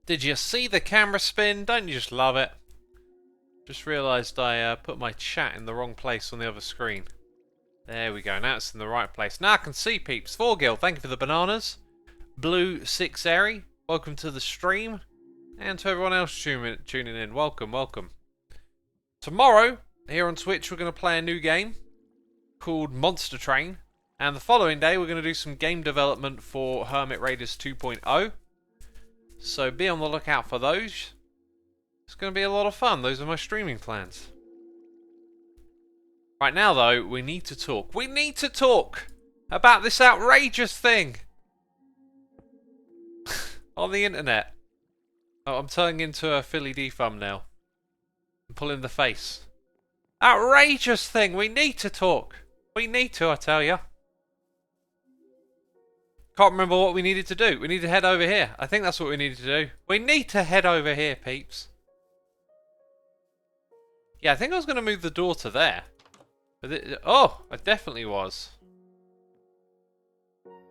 Did you see the camera spin? Don't you just love it? Just realised I put my chat in the wrong place on the other screen. There we go, now it's in the right place. Now I can see peeps. Forgil, thank you for the bananas. Blue 6 Airy, welcome to the stream. And to everyone else tuning in, welcome, welcome. Tomorrow, here on Twitch, we're going to play a new game called Monster Train. And the following day, we're going to do some game development for Hermit Raiders 2.0. So be on the lookout for those. It's going to be a lot of fun. Those are my streaming plans. Right now, though, we need to talk. We need to talk about this outrageous thing on the internet. Oh, I'm turning into a Philly D thumbnail. I'm pulling the face. Outrageous thing. We need to talk. We need to, I tell you. Can't remember what we needed to do. We need to head over here. I think that's what we needed to do. We need to head over here, peeps. Yeah, I think I was going to move the door to there. But oh, I definitely was.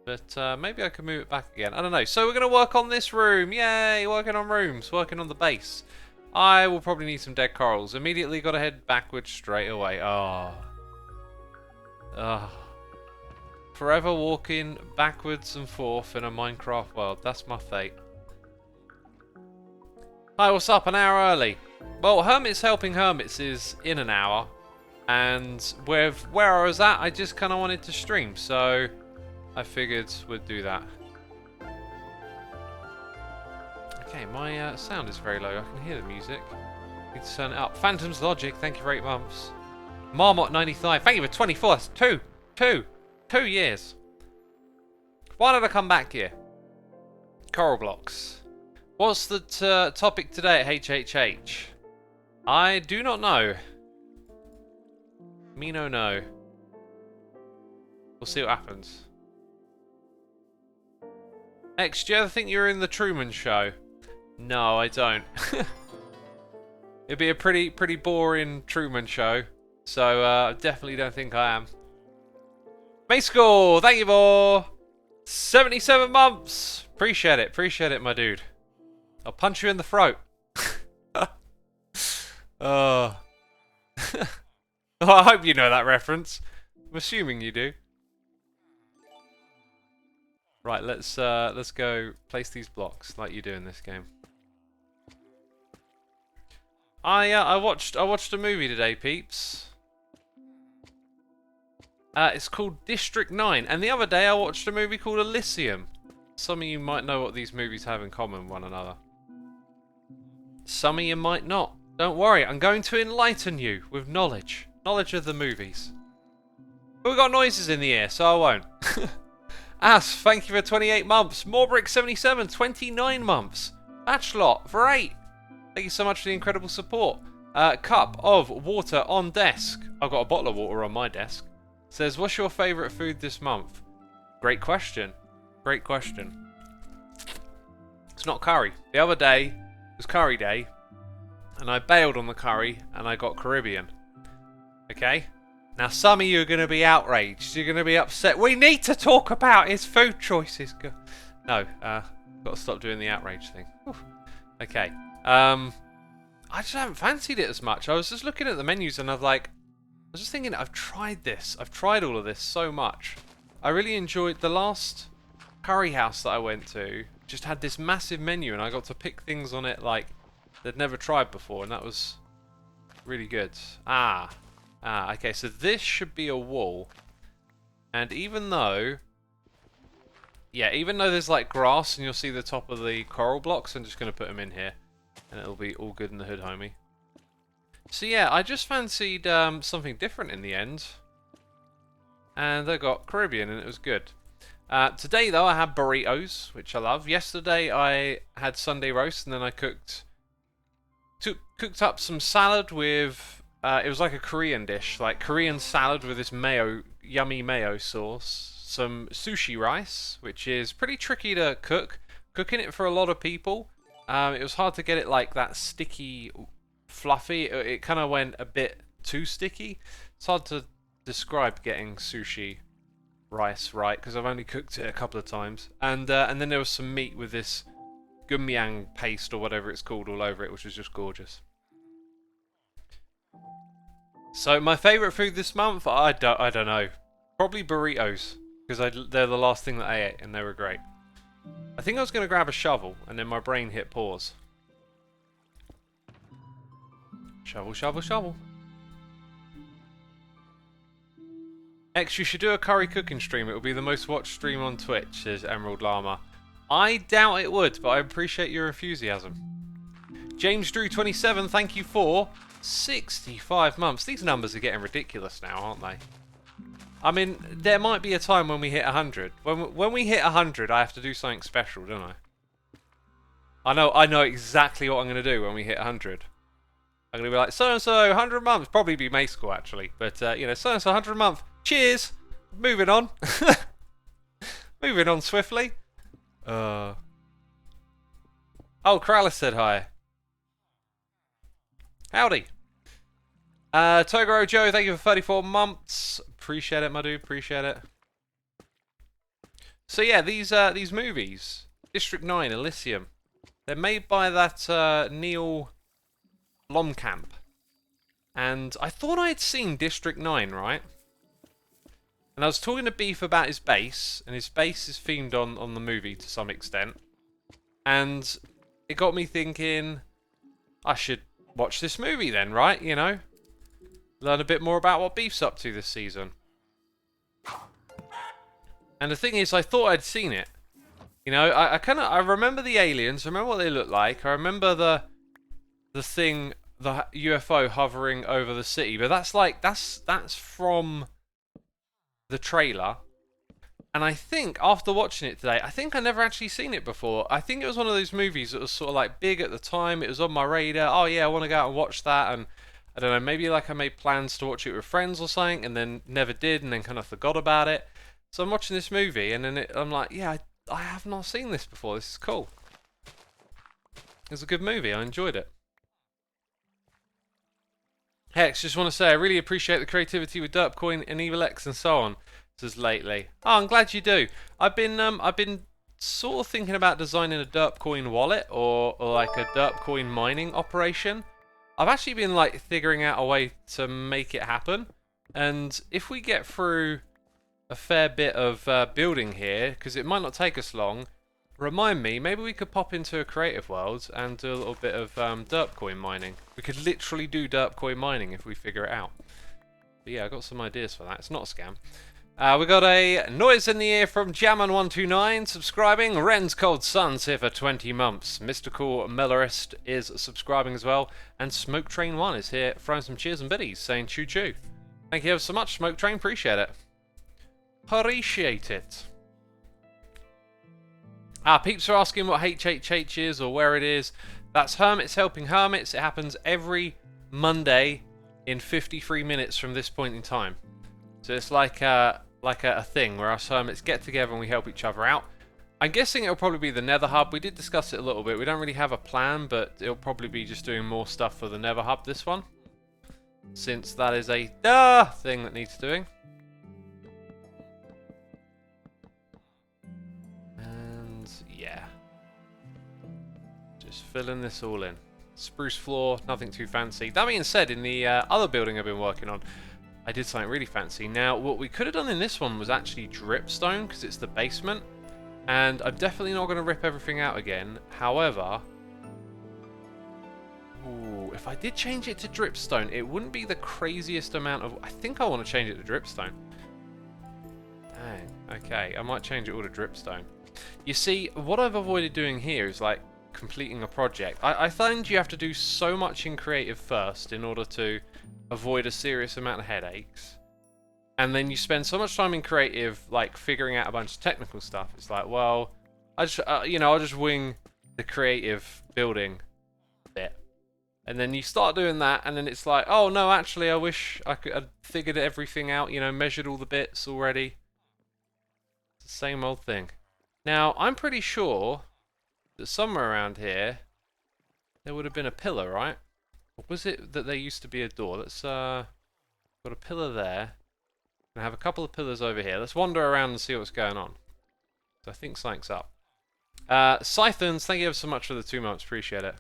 But maybe I can move it back again. I don't know. So we're going to work on this room. Yay, working on rooms. Working on the base. I will probably need some dead corals. Immediately got to head backwards straight away. Oh. Oh. Forever walking backwards and forth in a Minecraft world. That's my fate. Hi, what's up? An hour early. Well, Hermits Helping Hermits is in an hour. And with where I was at, I just kind of wanted to stream. So I figured we'd do that. Okay, my sound is very low. I can hear the music. Need to turn it up. Phantom's Logic, thank you for 8 months. Marmot95, thank you for 24. That's 2 years. Why did I come back here? Coral blocks. What's the topic today at HHH? I do not know. Me no know. We'll see what happens. X, do you ever think you're in the Truman Show? No, I don't. It'd be a pretty boring Truman Show. So I definitely don't think I am. Mayschool, thank you for 77 months. Appreciate it, my dude. I'll punch you in the throat. Oh. Oh, I hope you know that reference. I'm assuming you do. Right, let's go place these blocks like you do in this game. I watched a movie today, peeps. It's called District 9, and the other day I watched a movie called Elysium. Some of you might know what these movies have in common with one another. Some of you might not. Don't worry, I'm going to enlighten you with knowledge. Knowledge of the movies. But we've got noises in the air, so I won't. As, thank you for 28 months. Morbrick77, 29 months. Batchlot for 8. Thank you so much for the incredible support. Cup of water on desk. I've got a bottle of water on my desk. Says, what's your favourite food this month? Great question. Great question. It's not curry. The other day was curry day, and I bailed on the curry, and I got Caribbean. Okay? Now some of you are going to be outraged. You're going to be upset. We need to talk about his food choices. No, got to stop doing the outrage thing. Oof. Okay. I just haven't fancied it as much. I was just looking at the menus, and I was just thinking, I've tried this. I've tried all of this so much. I really enjoyed the last curry house that I went to. Just had this massive menu, and I got to pick things on it like they'd never tried before, and that was really good. Okay, so this should be a wall. And even though there's like grass, and you'll see the top of the coral blocks, I'm just going to put them in here, and it'll be all good in the hood, homie. So yeah, I just fancied something different in the end. And I got Caribbean, and it was good. Today, though, I had burritos, which I love. Yesterday, I had Sunday roast, and then I cooked up some salad with... it was like a Korean dish, like Korean salad with this mayo, yummy mayo sauce. Some sushi rice, which is pretty tricky to cook. Cooking it for a lot of people, it was hard to get it like that sticky... fluffy. It kind of went a bit too sticky. It's hard to describe getting sushi rice right, because I've only cooked it a couple of times. And then there was some meat with this gumyang paste or whatever it's called all over it, which was just gorgeous. So my favourite food this month, I don't know. Probably burritos, because they're the last thing that I ate, and they were great. I think I was going to grab a shovel, and then my brain hit pause. Shovel, shovel, shovel. X, you should do a curry cooking stream. It will be the most watched stream on Twitch, says Emerald Llama. I doubt it would, but I appreciate your enthusiasm. James Drew 27, thank you for 65 months. These numbers are getting ridiculous now, aren't they? I mean, there might be a time when we hit 100. When we hit 100, I have to do something special, don't I? I know exactly what I'm going to do when we hit 100. I'm going to be like, so-and-so, 100 months. Probably be May School, actually. But, you know, so-and-so, 100 month. Cheers! Moving on. Moving on swiftly. Oh, Kralis said hi. Howdy. Togoro Joe, thank you for 34 months. Appreciate it, my dude. Appreciate it. So yeah, these movies, District 9, Elysium, they're made by that Neil Blomkamp. And I thought I'd seen District 9, right? And I was talking to Beef about his base, and his base is themed on the movie to some extent. And it got me thinking, I should watch this movie then, right? You know? Learn a bit more about what Beef's up to this season. And the thing is, I thought I'd seen it. You know, I remember the aliens, I remember what they look like, I remember the thing, the UFO hovering over the city, but that's from the trailer. And I think, after watching it today, I think I never actually seen it before. I think it was one of those movies that was sort of like big at the time. It was on my radar. Oh yeah, I want to go out and watch that. And I don't know, maybe like I made plans to watch it with friends or something, and then never did, and then kind of forgot about it. So I'm watching this movie, and then I'm like, yeah, I have not seen this before. This is cool. It was a good movie. I enjoyed it. Hex, just want to say I really appreciate the creativity with Derpcoin and Evil X and so on. Says lately. Oh, I'm glad you do. I've been sort of thinking about designing a Derpcoin wallet or like a Derpcoin mining operation. I've actually been like figuring out a way to make it happen. And if we get through a fair bit of building here, because it might not take us long, remind me, maybe we could pop into a creative world and do a little bit of Derpcoin mining. We could literally do Derpcoin mining if we figure it out. But yeah, I got some ideas for that. It's not a scam. We got a noise in the ear from Jamman129 subscribing. Ren's Cold Sun's here for 20 months. Mystical Melorist is subscribing as well. And Smoke Train 1 is here throwing some cheers and biddies, saying choo choo. Thank you ever so much, Smoke Train. Appreciate it. Appreciate it. Peeps are asking what HHH is or where it is. That's Hermits Helping Hermits. It happens every Monday in 53 minutes from this point in time. So it's like a thing where us hermits get together and we help each other out. I'm guessing it'll probably be the Nether Hub. We did discuss it a little bit. We don't really have a plan, but it'll probably be just doing more stuff for the Nether Hub, this one. Since that is a thing that needs doing. And yeah. Just filling this all in. Spruce floor, nothing too fancy. That being said, in the other building I've been working on, I did something really fancy. Now, what we could have done in this one was actually dripstone, because it's the basement. And I'm definitely not going to rip everything out again. However, if I did change it to dripstone, it wouldn't be the craziest amount of... I think I want to change it to dripstone. Dang, okay, I might change it all to dripstone. You see, what I've avoided doing here is like completing a project. I find you have to do so much in creative first in order to avoid a serious amount of headaches, and then you spend so much time in creative like figuring out a bunch of technical stuff. It's like, well, I just I'll just wing the creative building bit, and then you start doing that, and then it's like, oh no, actually I wish I'd figured everything out, you know, measured all the bits already. It's the same old thing. Now I'm pretty sure that somewhere around here there would have been a pillar, right? Or was it that there used to be a door? Let's got a pillar there. And have a couple of pillars over here. Let's wander around and see what's going on. So I think something's up. Scythons, thank you ever so much for the 2 months. Appreciate it.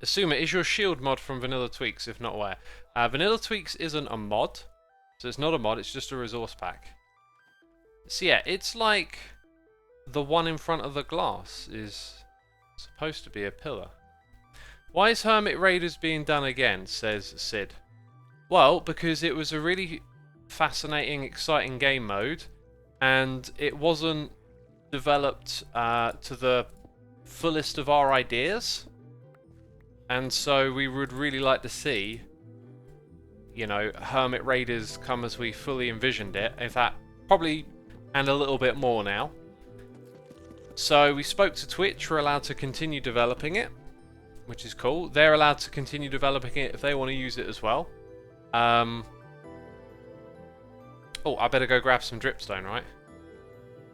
Xisuma, is your shield mod from Vanilla Tweaks, if not where? Vanilla Tweaks isn't a mod. So it's not a mod, it's just a resource pack. So yeah, it's like the one in front of the glass is supposed to be a pillar. Why is Hermit Raiders being done again, says Sid. Well, because it was a really fascinating, exciting game mode, and it wasn't developed to the fullest of our ideas. And so we would really like to see, you know, Hermit Raiders come as we fully envisioned it. In fact, probably, and a little bit more now. So we spoke to Twitch, we're allowed to continue developing it, which is cool. They're allowed to continue developing it if they want to use it as well. Oh, I better go grab some dripstone, right?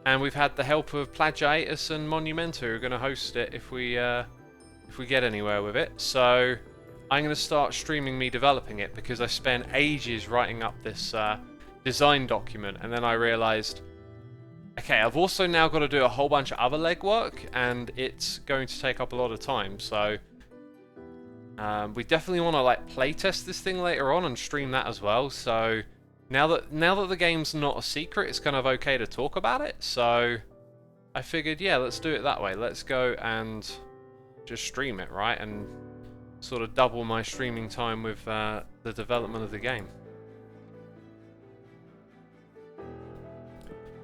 And we've had the help of Plagiatus and Monumenta, who are going to host it if we get anywhere with it. So I'm going to start streaming me developing it, because I spent ages writing up this design document, and then I realized, okay, I've also now got to do a whole bunch of other legwork, and it's going to take up a lot of time. So we definitely want to like playtest this thing later on and stream that as well. So now that the game's not a secret, it's kind of okay to talk about it. So I figured, yeah, let's do it that way. Let's go and just stream it, right? And sort of double my streaming time with the development of the game.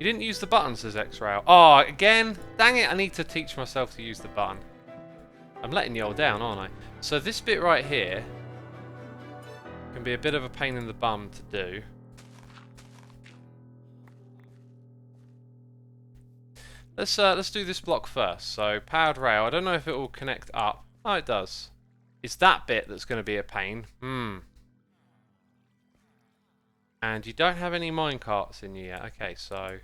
You didn't use the button, says X-Rail. Oh, again? Dang it, I need to teach myself to use the button. I'm letting you all down, aren't I? So this bit right here can be a bit of a pain in the bum to do. Let's do this block first. So powered rail. I don't know if it will connect up. Oh, it does. It's that bit that's going to be a pain. And you don't have any minecarts in you yet. Okay, so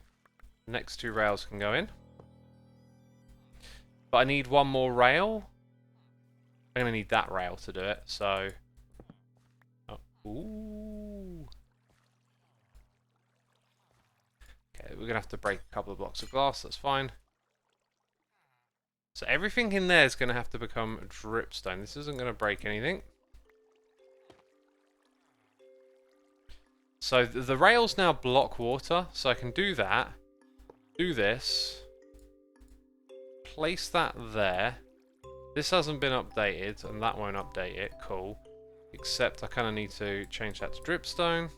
the next 2 rails can go in. But I need 1 more rail. I'm going to need that rail to do it. So, ooh. Okay, we're going to have to break a couple of blocks of glass, that's fine. So everything in there is going to have to become dripstone. This isn't going to break anything. So the rails now block water, so I can do that. Do this. Place that there. This hasn't been updated, and that won't update it. Cool. Except I kind of need to change that to dripstone.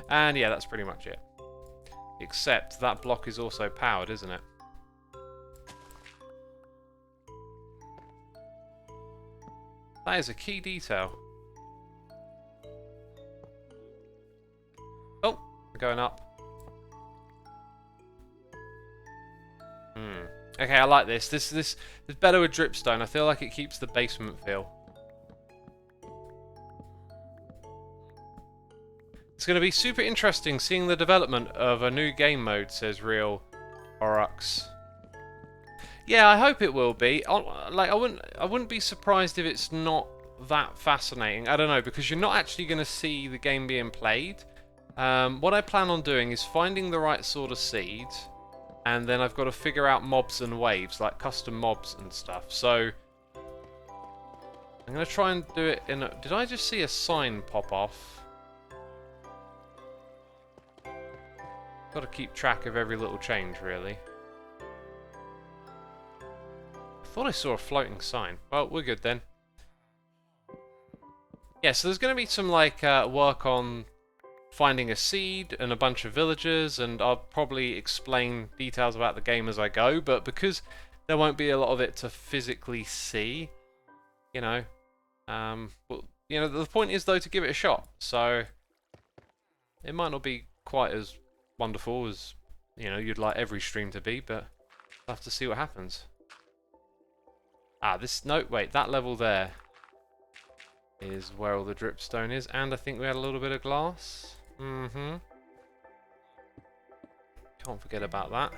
And yeah, that's pretty much it. Except that block is also powered, isn't it? That is a key detail. Oh, we're going up. Okay, I like this. This is better with dripstone. I feel like it keeps the basement feel. It's going to be super interesting seeing the development of a new game mode, says Real Orux. Yeah, I hope it will be. Like, I wouldn't be surprised if it's not that fascinating. I don't know, because you're not actually going to see the game being played. What I plan on doing is finding the right sort of seed, and then I've got to figure out mobs and waves, like custom mobs and stuff. So I'm going to try and do it in a... Did I just see a sign pop off? Got to keep track of every little change, really. I thought I saw a floating sign. Well, we're good then. Yeah, so there's going to be some like work on finding a seed and a bunch of villagers, and I'll probably explain details about the game as I go, but because there won't be a lot of it to physically see, you know, well, you know, the point is though to give it a shot. So it might not be quite as wonderful as, you know, you'd like every stream to be, but I'll have to see what happens. Ah, this, no, wait, that level there is where all the dripstone is, and I think we had a little bit of glass. Can't forget about that.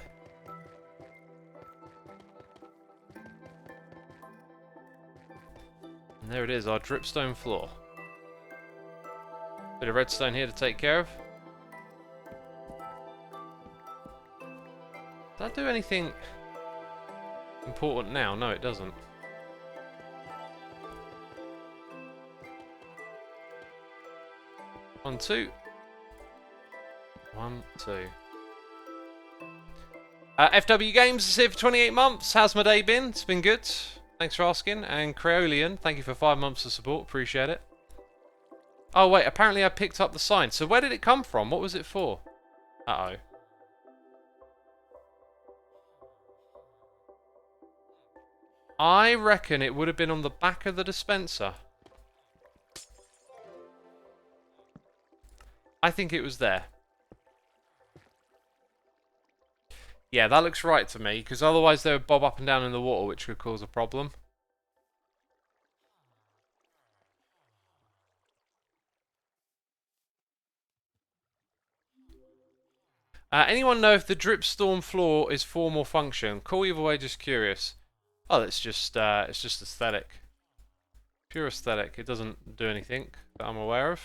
And there it is, our dripstone floor. Bit of redstone here to take care of. Is that that do anything important now? No, it doesn't. 1, 2. 1, 2. FW Games is here for 28 months. How's my day been? It's been good. Thanks for asking. And Creolian, thank you for 5 months of support. Appreciate it. Oh, wait. Apparently I picked up the sign. So where did it come from? What was it for? Uh-oh. I reckon it would have been on the back of the dispenser. I think it was there. Yeah, that looks right to me, because otherwise they would bob up and down in the water, which could cause a problem. Anyone know if the drip storm floor is form or function? Cool, either way, just curious. Oh, it's just aesthetic. Pure aesthetic. It doesn't do anything that I'm aware of.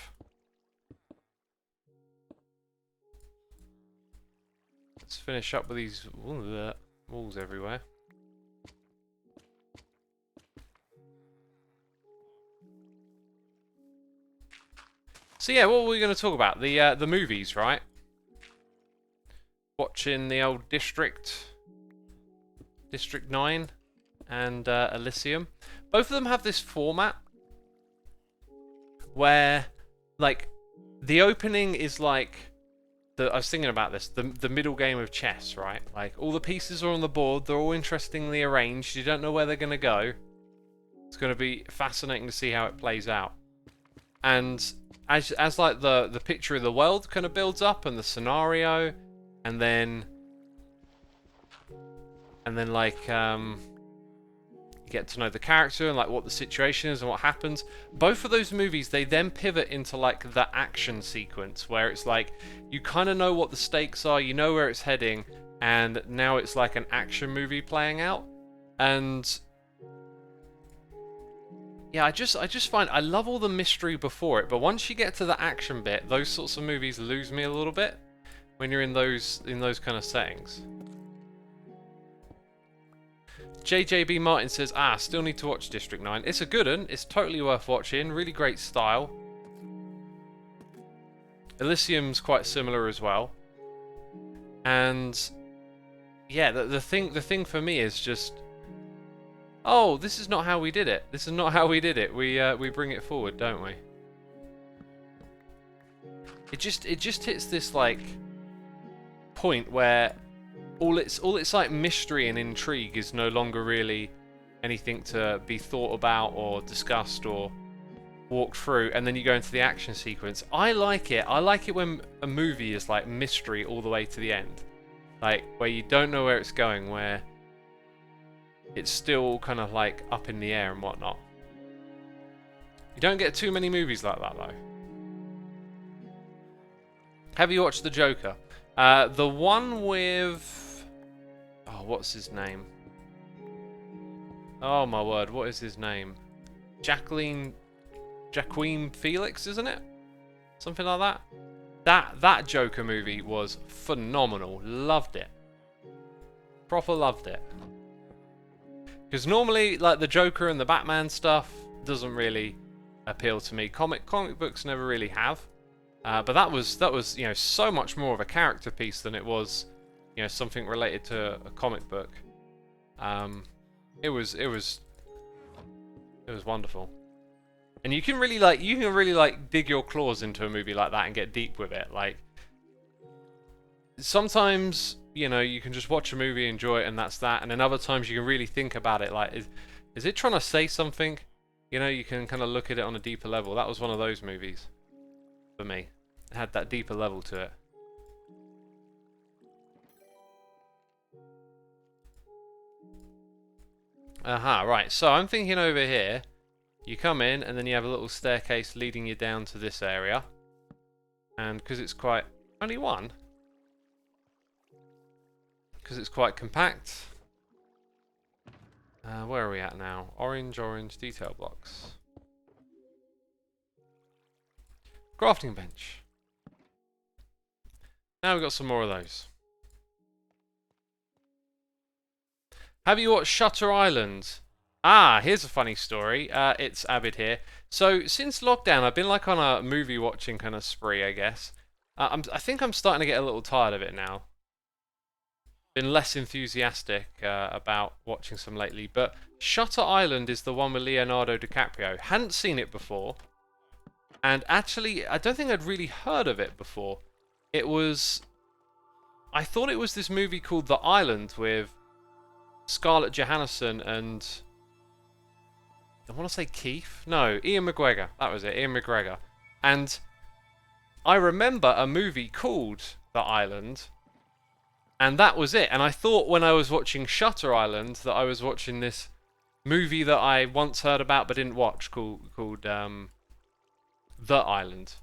Let's finish up with these walls everywhere. So yeah, what were we going to talk about? The movies, right? Watching the old District 9 and Elysium. Both of them have this format where, like, the opening is like I was thinking about this, the middle game of chess, right? Like, all the pieces are on the board, they're all interestingly arranged, you don't know where they're going to go. It's going to be fascinating to see how it plays out. And as like the picture of the world kind of builds up and the scenario, and then like you get to know the character and like what the situation is and what happens. Both of those movies, they then pivot into like the action sequence where it's like you kind of know what the stakes are, you know where it's heading, and now it's like an action movie playing out. And yeah, I just find I love all the mystery before it, but once you get to the action bit, those sorts of movies lose me a little bit when you're in those kind of settings. JJB Martin says, still need to watch District 9. It's a good one. It's totally worth watching. Really great style. Elysium's quite similar as well. And yeah, the thing for me is just, oh, this is not how we did it. This is not how we did it. We bring it forward, don't we? It just hits this like point where all its like mystery and intrigue is no longer really anything to be thought about or discussed or walked through, and then you go into the action sequence. I like it. I like it when a movie is like mystery all the way to the end, like where you don't know where it's going, where it's still kind of like up in the air and whatnot. You don't get too many movies like that though. Have you watched The Joker? The one with, oh, what's his name? Oh my word, what is his name? Joaquin Phoenix, isn't it? Something like that. That Joker movie was phenomenal. Loved it. Proper loved it. Because normally, like the Joker and the Batman stuff doesn't really appeal to me. Comic books never really have. But that was so much more of a character piece than it was, something related to a comic book. It was wonderful. And you can really dig your claws into a movie like that and get deep with it. Like, sometimes, you can just watch a movie, enjoy it, and that's that. And then other times you can really think about it. Like, is it trying to say something? You can kind of look at it on a deeper level. That was one of those movies for me. It had that deeper level to it. Right. So I'm thinking over here, you come in and then you have a little staircase leading you down to this area. And because it's quite, only one. Because it's quite compact. Where are we at now? Orange detail blocks. Crafting bench. Now we've got some more of those. Have you watched Shutter Island? Ah, here's a funny story. It's Abid here. So since lockdown, I've been like on a movie watching kind of spree, I guess. I think I'm starting to get a little tired of it now. Been less enthusiastic about watching some lately, but Shutter Island is the one with Leonardo DiCaprio. Hadn't seen it before, and actually, I don't think I'd really heard of it before. I thought it was this movie called The Island with Scarlett Johansson and I want to say Keith. No, Ian McGregor. That was it, Ian McGregor. And I remember a movie called The Island. And that was it. And I thought when I was watching Shutter Island that I was watching this movie that I once heard about but didn't watch called The Island.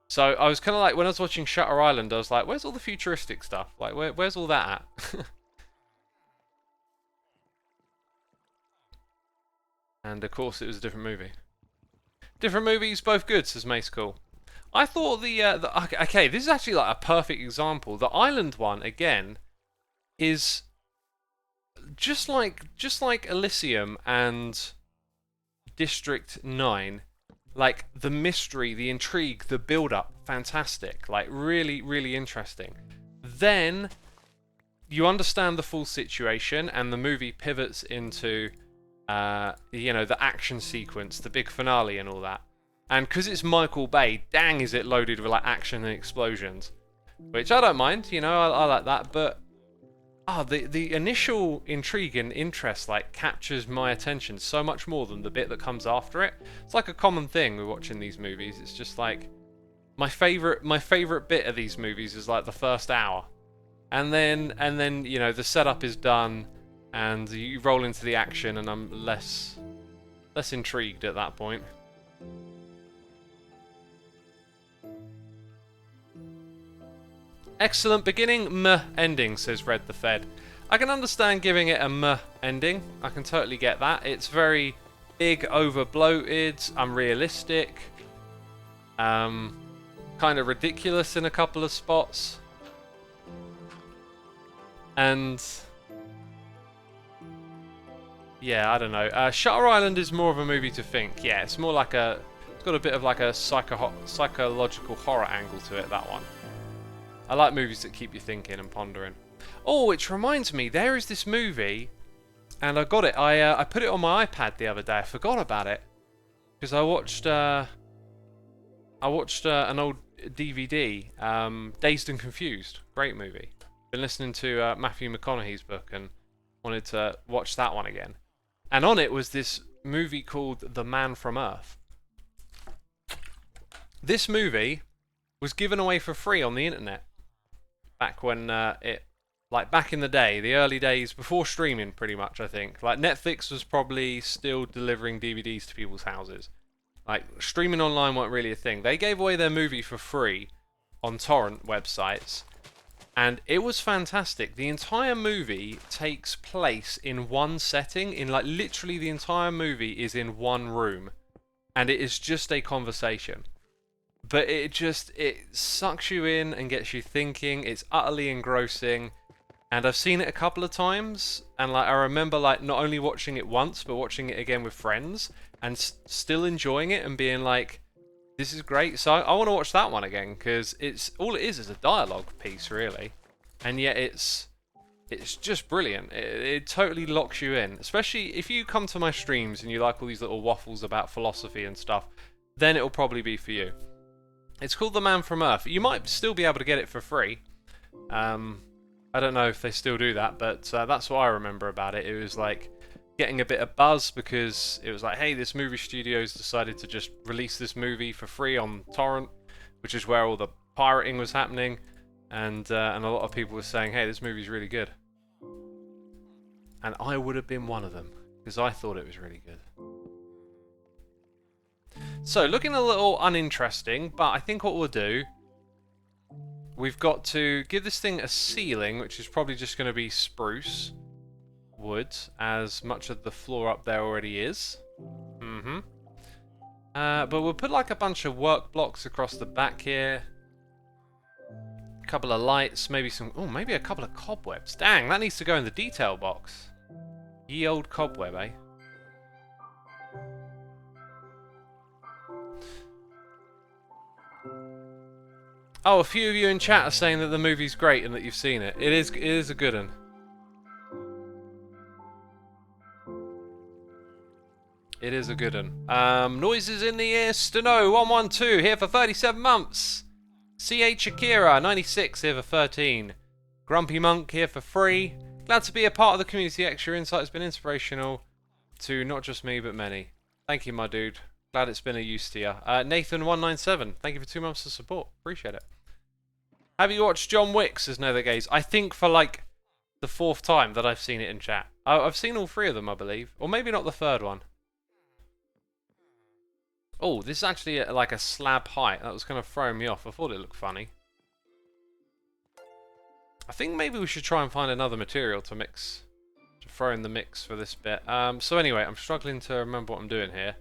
So I was kind of like, when I was watching Shutter Island, I was like, where's all the futuristic stuff? Like, where's all that at? And of course it was a different movie. Different movies, both good, says Mace Cool. I thought okay, this is actually like a perfect example. The Island one, again, is just like Elysium and District 9. Like, the mystery, the intrigue, the build-up, fantastic. Like, really, really interesting. Then, you understand the full situation, and the movie pivots into, you know, the action sequence, the big finale and all that. And because it's Michael Bay, dang is it loaded with, like, action and explosions. Which I don't mind, you know, I like that, but the initial intrigue and interest like captures my attention so much more than the bit that comes after it. It's like a common thing with watching these movies. It's just like my favorite bit of these movies is like the first hour, and then you know the setup is done, and you roll into the action, and I'm less intrigued at that point. Excellent beginning, meh ending, says Red the Fed. I can understand giving it a meh ending. I can totally get that. It's very big, over bloated, unrealistic, kind of ridiculous in a couple of spots. And yeah, I don't know. Shutter Island is more of a movie to think. Yeah, it's more like it's got a bit of like a psychological horror angle to it, that one. I like movies that keep you thinking and pondering. Oh, which reminds me, there is this movie, and I got it. I put it on my iPad the other day. I forgot about it because I watched an old DVD, Dazed and Confused. Great movie. Been listening to Matthew McConaughey's book and wanted to watch that one again. And on it was this movie called The Man from Earth. This movie was given away for free on the internet. Back when back in the day, the early days before streaming, pretty much, I think. Like, Netflix was probably still delivering DVDs to people's houses. Like, streaming online wasn't really a thing. They gave away their movie for free on torrent websites, and it was fantastic. The entire movie takes place in one setting, in like literally the entire movie is in one room, and it is just a conversation. But it sucks you in and gets you thinking. It's utterly engrossing. And I've seen it a couple of times. And like I remember like not only watching it once, but watching it again with friends. And still enjoying it and being like, this is great. So I want to watch that one again. Because all it is a dialogue piece, really. And yet it's just brilliant. It totally locks you in. Especially if you come to my streams and you like all these little waffles about philosophy and stuff. Then it'll probably be for you. It's called The Man from Earth. You might still be able to get it for free. I don't know if they still do that, but that's what I remember about it. It was like getting a bit of buzz because it was like, hey, this movie studio's decided to just release this movie for free on torrent, which is where all the pirating was happening, and a lot of people were saying, hey, this movie's really good. And I would have been one of them because I thought it was really good. So, looking a little uninteresting, but I think what we'll do, we've got to give this thing a ceiling, which is probably just going to be spruce wood, as much of the floor up there already is. But we'll put like a bunch of work blocks across the back here. A couple of lights, maybe maybe a couple of cobwebs. Dang, that needs to go in the detail box. Ye old cobweb, eh? Oh, a few of you in chat are saying that the movie's great and that you've seen it. It is a good one. It is a good one. Noises in the ear, Steno112 here for 37 months. CH Akira 96 here for 13. Grumpy Monk here for 3. Glad to be a part of the community. Extra insight has been inspirational to not just me but many. Thank you, my dude. Glad it's been a use to you. Nathan197, thank you for 2 months of support. Appreciate it. Have you watched John Wick, says Nether Gaze? I think for like the 4th time that I've seen it in chat. I've seen all 3 of them, I believe. Or maybe not the 3rd one. Oh, this is actually like a slab height. That was kind of throwing me off. I thought it looked funny. I think maybe we should try and find another material to mix. To throw in the mix for this bit. So anyway, I'm struggling to remember what I'm doing here.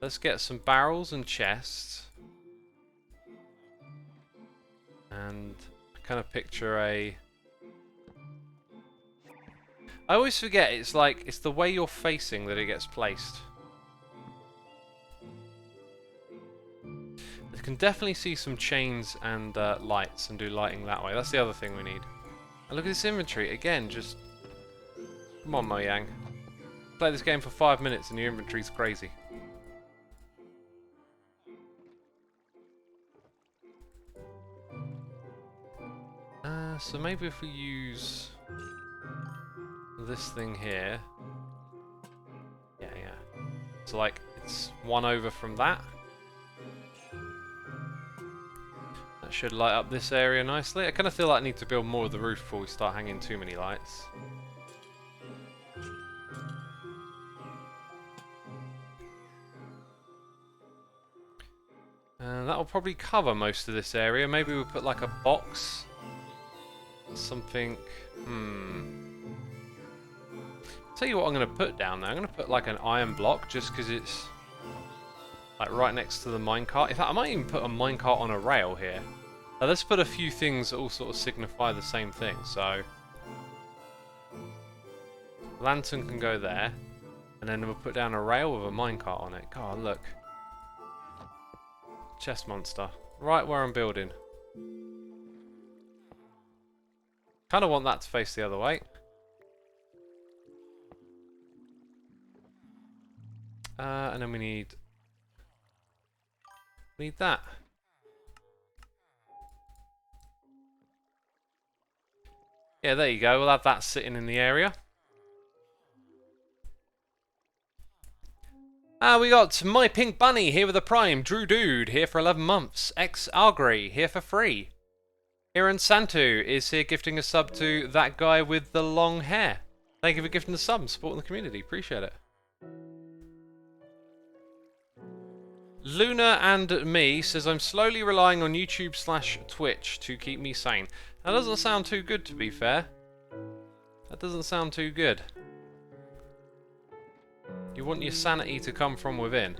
Let's get some barrels and chests. And kind of picture a... I always forget, it's like, it's the way you're facing that it gets placed. I can definitely see some chains and lights and do lighting that way. That's the other thing we need. And look at this inventory, again, just... Come on, Mojang. Play this game for 5 minutes and your inventory's crazy. So maybe if we use this thing here. Yeah. So like, it's 1 over from that. That should light up this area nicely. I kind of feel like I need to build more of the roof before we start hanging too many lights. And that will probably cover most of this area. Maybe we'll put like a box. Something... Tell you what I'm going to put down there. I'm going to put like an iron block just because it's like right next to the minecart. In fact, I might even put a minecart on a rail here. Now, let's put a few things that all sort of signify the same thing. So, lantern can go there. And then we'll put down a rail with a minecart on it. God, look. Chest monster. Right where I'm building. Kind of want that to face the other way. And then we need that. Yeah, there you go. We'll have that sitting in the area. We got My Pink Bunny here with a Prime. Drew Dude here for 11 months. X Argray here for 3. Aaron Santu is here gifting a sub to that guy with the long hair. Thank you for gifting the sub and supporting the community. Appreciate it. Luna and Me says, I'm slowly relying on YouTube/Twitch to keep me sane. That doesn't sound too good, to be fair. That doesn't sound too good. You want your sanity to come from within.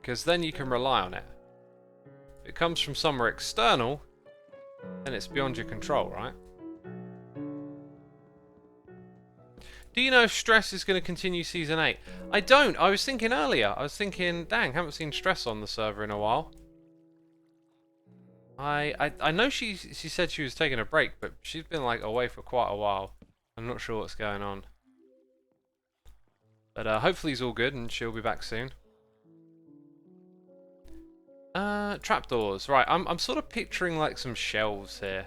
Because then you can rely on it. If it comes from somewhere external, then it's beyond your control, right? Do you know if Stress is going to continue Season 8? I don't. I was thinking earlier. I was thinking, dang, haven't seen Stress on the server in a while. I know she said she was taking a break, but she's been like away for quite a while. I'm not sure what's going on. But hopefully he's all good and she'll be back soon. Trapdoors. Right, I'm sort of picturing like some shelves here.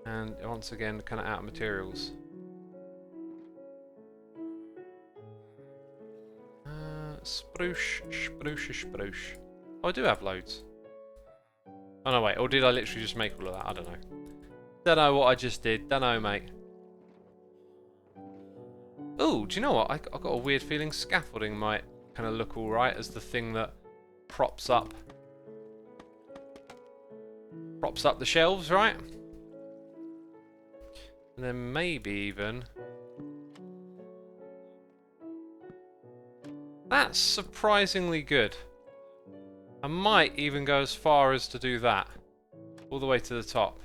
And once again, kind of out of materials. Spruce. Oh, I do have loads. Oh no, wait. Or did I literally just make all of that? I don't know. Don't know what I just did. Don't know, mate. Oh, do you know what? I got a weird feeling scaffolding might kind of look alright as the thing that props up the shelves, right? And then maybe even... That's surprisingly good. I might even go as far as to do that. All the way to the top.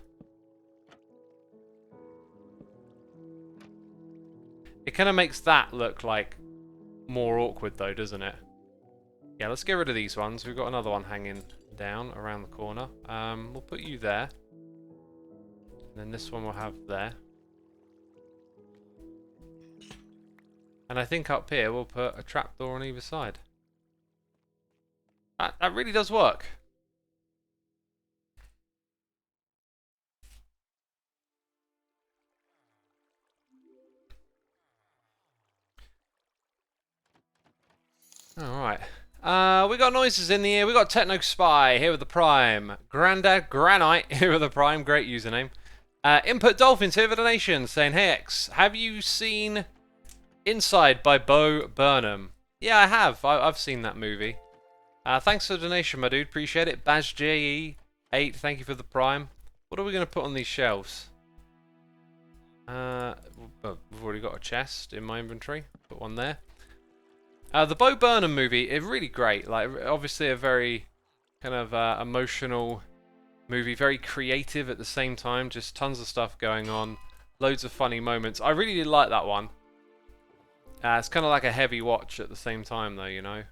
It kind of makes that look like more awkward though, doesn't it? Yeah, let's get rid of these ones. We've got another one hanging down around the corner. We'll put you there. And then this one we'll have there. And I think up here we'll put a trapdoor on either side. That really does work. Alright. We got noises in the air. We got Techno Spy here with the Prime. Grandad Granite here with the Prime. Great username. Input Dolphins here with the Nation saying, hey X, have you seen Inside by Bo Burnham? Yeah, I have. I've seen that movie. Thanks for the donation, my dude. Appreciate it. BazJE8, thank you for the Prime. What are we going to put on these shelves? We've already got a chest in my inventory. Put one there. The Bo Burnham movie is really great. Like, obviously a very kind of emotional movie, very creative at the same time. Just tons of stuff going on, loads of funny moments. I really did like that one. It's kind of like a heavy watch at the same time, though, you know.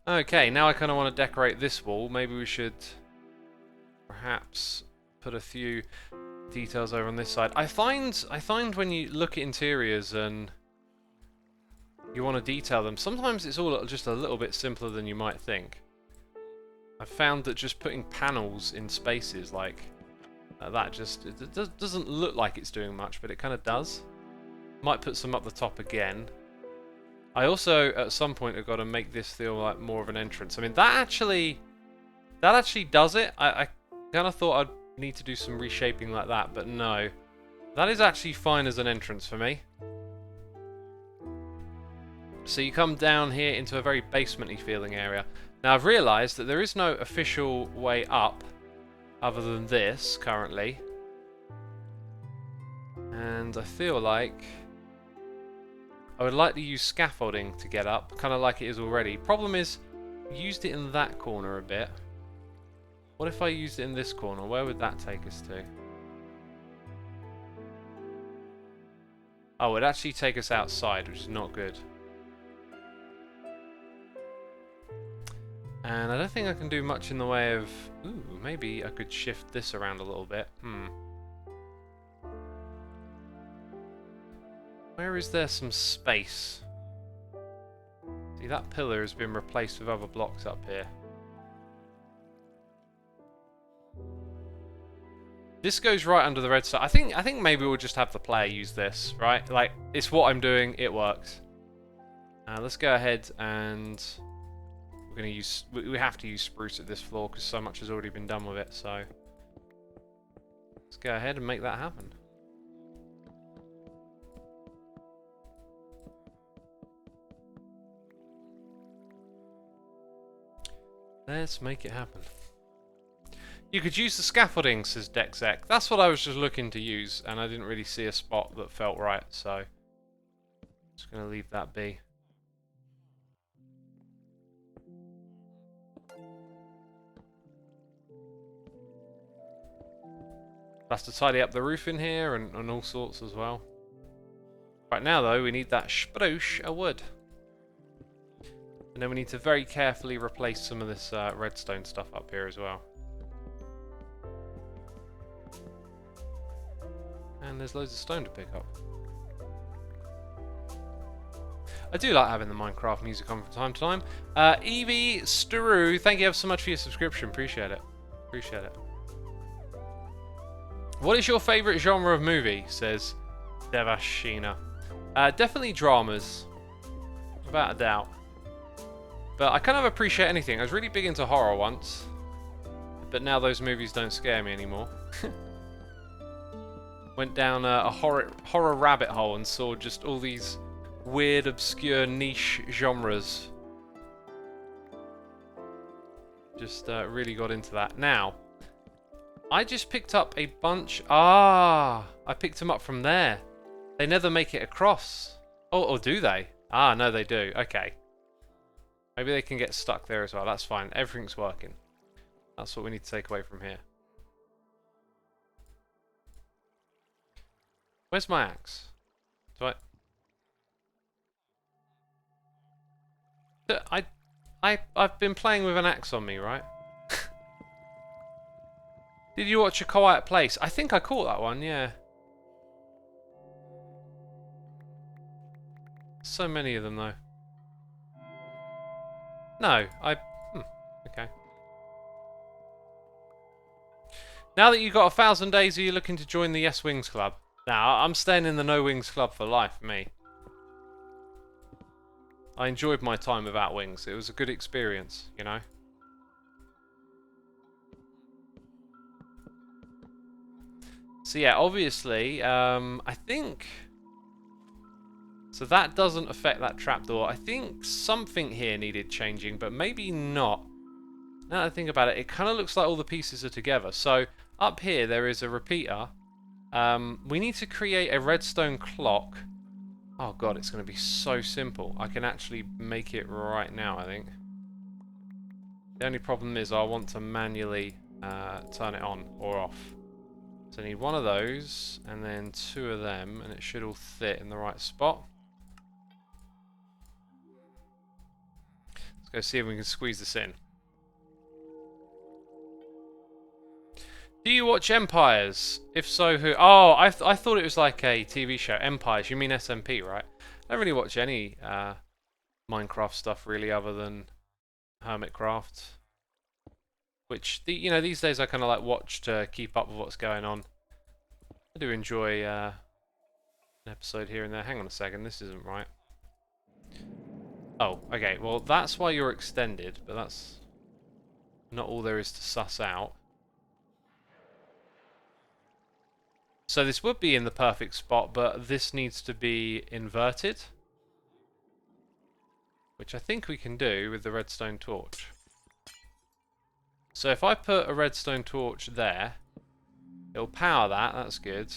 Okay, now I kind of want to decorate this wall. Maybe we should perhaps put a few details over on this side. I find when you look at interiors and you want to detail them, sometimes it's all just a little bit simpler than you might think. I've found that just putting panels in spaces like that just doesn't look like it's doing much, but it kind of does. Might put some up the top again. I also at some point have got to make this feel like more of an entrance. I mean that actually does it. I kind of thought I'd need to do some reshaping like that, but no. That is actually fine as an entrance for me. So you come down here into a very basement-y feeling area. Now I've realised that there is no official way up other than this currently. And I feel like I would like to use scaffolding to get up, kind of like it is already. Problem is, I used it in that corner a bit. What if I used it in this corner? Where would that take us to? Oh, it'd actually take us outside, which is not good. And I don't think I can do much in the way of... Ooh, maybe I could shift this around a little bit. Where is there some space? See, that pillar has been replaced with other blocks up here. This goes right under the redstone. I think maybe we'll just have the player use this, right? Like, it's what I'm doing, it works. Let's go ahead and we're gonna use. We have to use spruce at this floor because so much has already been done with it. So let's go ahead and make that happen. Let's make it happen. You could use the scaffolding, says Dexec. That's what I was just looking to use, and I didn't really see a spot that felt right, so just going to leave that be. That's to tidy up the roof in here and all sorts as well. Right now, though, we need that spruce of wood. And then we need to very carefully replace some of this redstone stuff up here as well. And there's loads of stone to pick up. I do like having the Minecraft music on from time to time. Evie Sturu, thank you ever so much for your subscription. Appreciate it. Appreciate it. What is your favourite genre of movie? Says Devashina. Definitely dramas. Without a doubt. But I kind of appreciate anything. I was really big into horror once. But now those movies don't scare me anymore. Went down a horror rabbit hole and saw just all these weird, obscure, niche genres. Just really got into that. Now, I just picked up a bunch... I picked them up from there. They never make it across. Oh, or do they? Ah, no, they do. Okay. Maybe they can get stuck there as well. That's fine. Everything's working. That's what we need to take away from here. Where's my axe? Do I've been playing with an axe on me, right? Did you watch A Quiet Place? I think I caught that one, yeah. So many of them, though. No, okay. Now that you've got 1,000 days, are you looking to join the Yes Wings Club? Nah, I'm staying in the No Wings Club for life, me. I enjoyed my time without wings. It was a good experience, you know? So yeah, obviously, I think... So that doesn't affect that trapdoor. I think something here needed changing, but maybe not. Now that I think about it, it kind of looks like all the pieces are together. So up here there is a repeater. We need to create a redstone clock. Oh god, it's going to be so simple. I can actually make it right now, I think. The only problem is I want to manually turn it on or off. So I need one of those, and then two of them, and it should all fit in the right spot. Let's go see if we can squeeze this in. Do you watch Empires? If so, who? Oh, I thought it was like a TV show. Empires, you mean SMP, right? I don't really watch any Minecraft stuff really, other than Hermitcraft. Which, you know, these days I kind of like watch to keep up with what's going on. I do enjoy an episode here and there. Hang on a second, this isn't right. Oh, okay, well that's why you're extended, but that's not all there is to suss out. So this would be in the perfect spot, but this needs to be inverted. Which I think we can do with the redstone torch. So if I put a redstone torch there, it'll power that, that's good.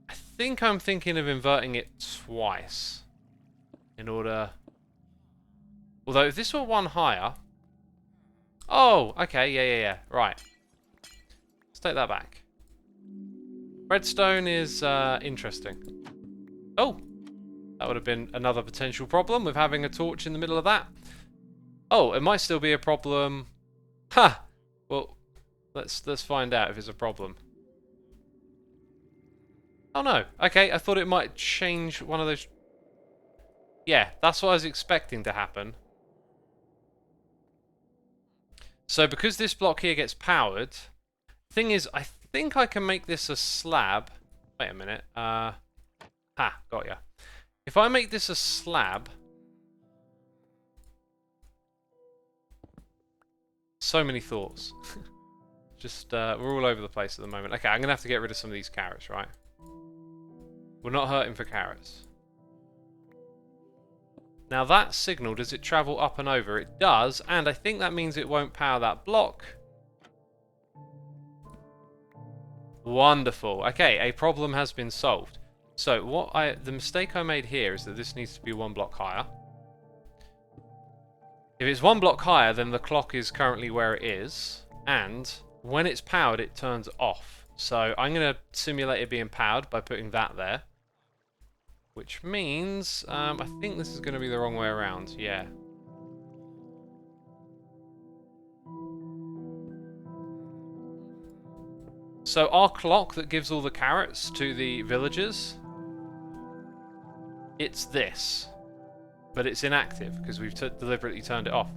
I think I'm thinking of inverting it twice. In order... Although if this were one higher... Oh, okay, yeah. Right. Let's take that back. Redstone is interesting. Oh! That would have been another potential problem with having a torch in the middle of that. Oh, it might still be a problem. Ha! Well, let's find out if it's a problem. Oh no. Okay, I thought it might change one of those... Yeah, that's what I was expecting to happen. So because this block here gets powered, thing is, I think I can make this a slab. Wait a minute. Ha, got ya. If I make this a slab... So many thoughts. Just, we're all over the place at the moment. Okay, I'm going to have to get rid of some of these carrots, right? We're not hurting for carrots. Now that signal, does it travel up and over? It does, and I think that means it won't power that block. Wonderful. Okay, a problem has been solved. So the mistake I made here is that this needs to be one block higher. If it's one block higher, then the clock is currently where it is, and when it's powered, it turns off. So I'm going to simulate it being powered by putting that there. Which means, I think this is going to be the wrong way around, yeah. So our clock that gives all the carrots to the villagers, it's this. But it's inactive, because we've deliberately turned it off.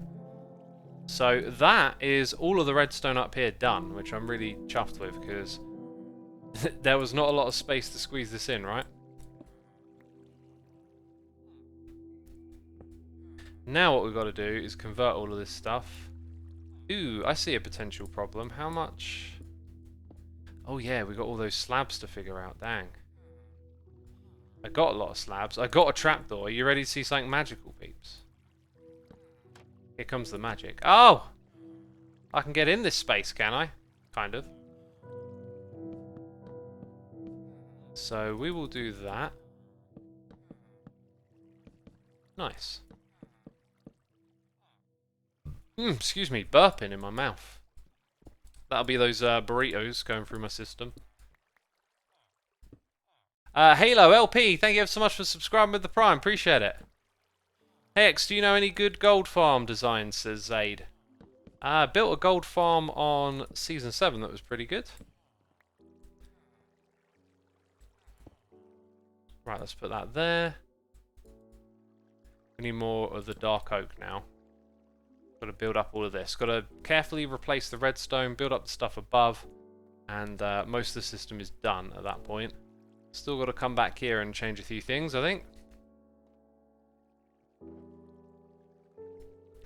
So that is all of the redstone up here done, which I'm really chuffed with, because there was not a lot of space to squeeze this in, right? Now what we've got to do is convert all of this stuff. Ooh, I see a potential problem. How much... Oh yeah, we got all those slabs to figure out, dang. I got a lot of slabs. I got a trapdoor. Are you ready to see something magical, peeps? Here comes the magic. Oh! I can get in this space, can I? Kind of. So we will do that. Nice. Excuse me, burping in my mouth. That'll be those burritos going through my system. Halo LP, thank you so much for subscribing with the Prime. Appreciate it. Hex, do you know any good gold farm designs? Says Zaid. Built a gold farm on Season 7 that was pretty good. Right, let's put that there. We need more of the dark oak now. Got to build up all of this. Got to carefully replace the redstone, build up the stuff above, and most of the system is done at that point. Still got to come back here and change a few things, I think.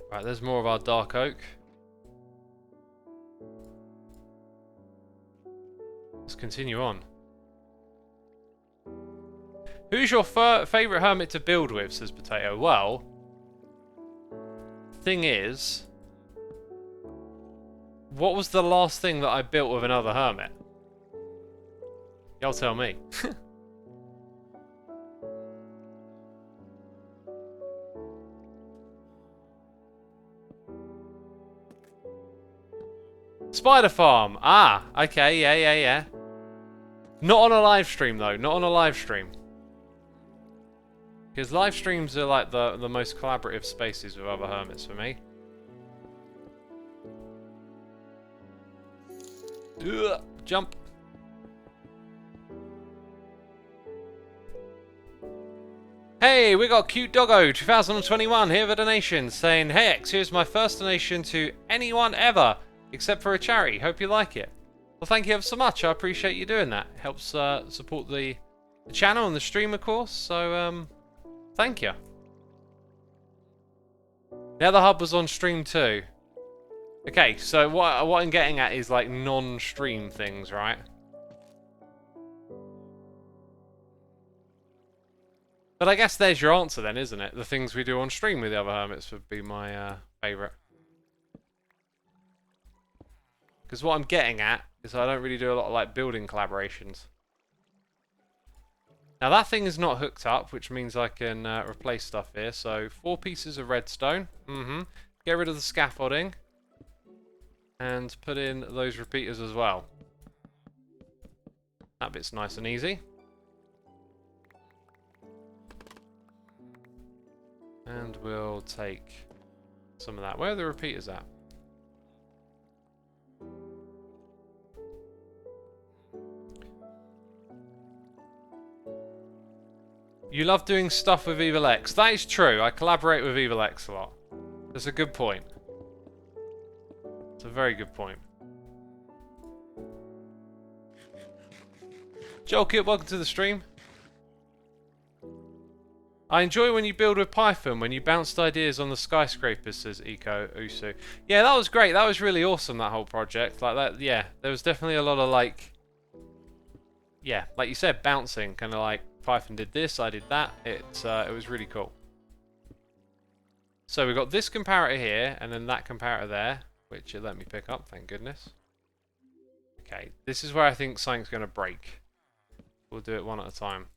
Right, there's more of our dark oak. Let's continue on. Who's your favourite hermit to build with, says Potato. Well, thing is, what was the last thing that I built with another hermit? Y'all tell me. Spider farm. Ah, okay, yeah. Not on a live stream though, not on a live stream. Because live streams are like the most collaborative spaces with other hermits for me. Ugh, jump. Hey, we got Cute Doggo 2021 here with a donation saying, "Hey X, here's my first donation to anyone ever, except for a charity. Hope you like it." Well, thank you ever so much. I appreciate you doing that. It helps support the channel and the stream, of course. So, thank you. The other hub was on stream too. Okay, so what I'm getting at is like non-stream things, right? But I guess there's your answer then, isn't it? The things we do on stream with the other hermits would be my favourite. Because what I'm getting at is I don't really do a lot of like building collaborations. Now that thing is not hooked up, which means I can replace stuff here. So 4 pieces of redstone. Get rid of the scaffolding. And put in those repeaters as well. That bit's nice and easy. And we'll take some of that. Where are the repeaters at? You love doing stuff with Evil X. That is true. I collaborate with Evil X a lot. That's a good point. It's a very good point. Joel Kit, welcome to the stream. I enjoy when you build with Python, when you bounced ideas on the skyscrapers, says Eco Usu. Yeah, that was great. That was really awesome, that whole project. Like that, yeah. There was definitely a lot of like, yeah, like you said, bouncing. Kind of like, Python did this, I did that. It was really cool. So we've got this comparator here, and then that comparator there, which it let me pick up, thank goodness. Okay, this is where I think something's going to break. We'll do it one at a time.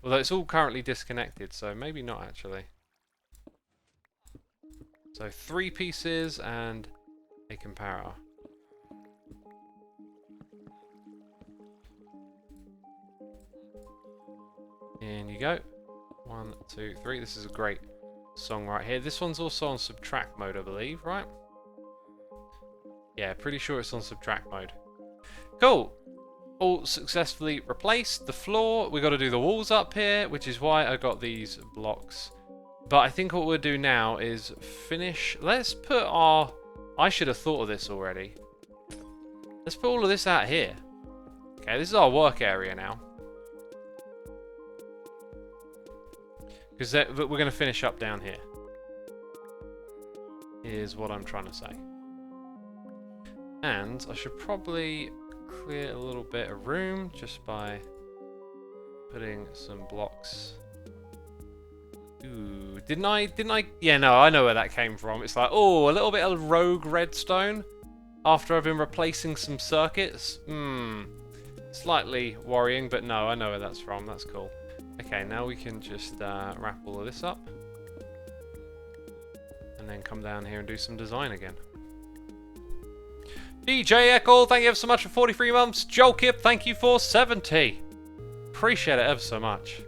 Although it's all currently disconnected, so maybe not actually. So 3 pieces and a comparator. In you go. 1, 2, 3. This is a great song right here. This one's also on subtract mode, I believe, right? Yeah, pretty sure it's on subtract mode. Cool. All successfully replaced. The floor, we got to do the walls up here, which is why I got these blocks. But I think what we'll do now is finish. Let's put our... I should have thought of this already. Let's put all of this out here. Okay, this is our work area now. Because we're going to finish up down here. Is what I'm trying to say. And I should probably clear a little bit of room just by putting some blocks. Ooh, didn't I? Yeah, no, I know where that came from. It's like, oh, a little bit of rogue redstone after I've been replacing some circuits. Slightly worrying, but no, I know where that's from. That's cool. Okay, now we can just wrap all of this up. And then come down here and do some design again. DJ Echo, thank you ever so much for 43 months. Joel Kip, thank you for 70. Appreciate it ever so much.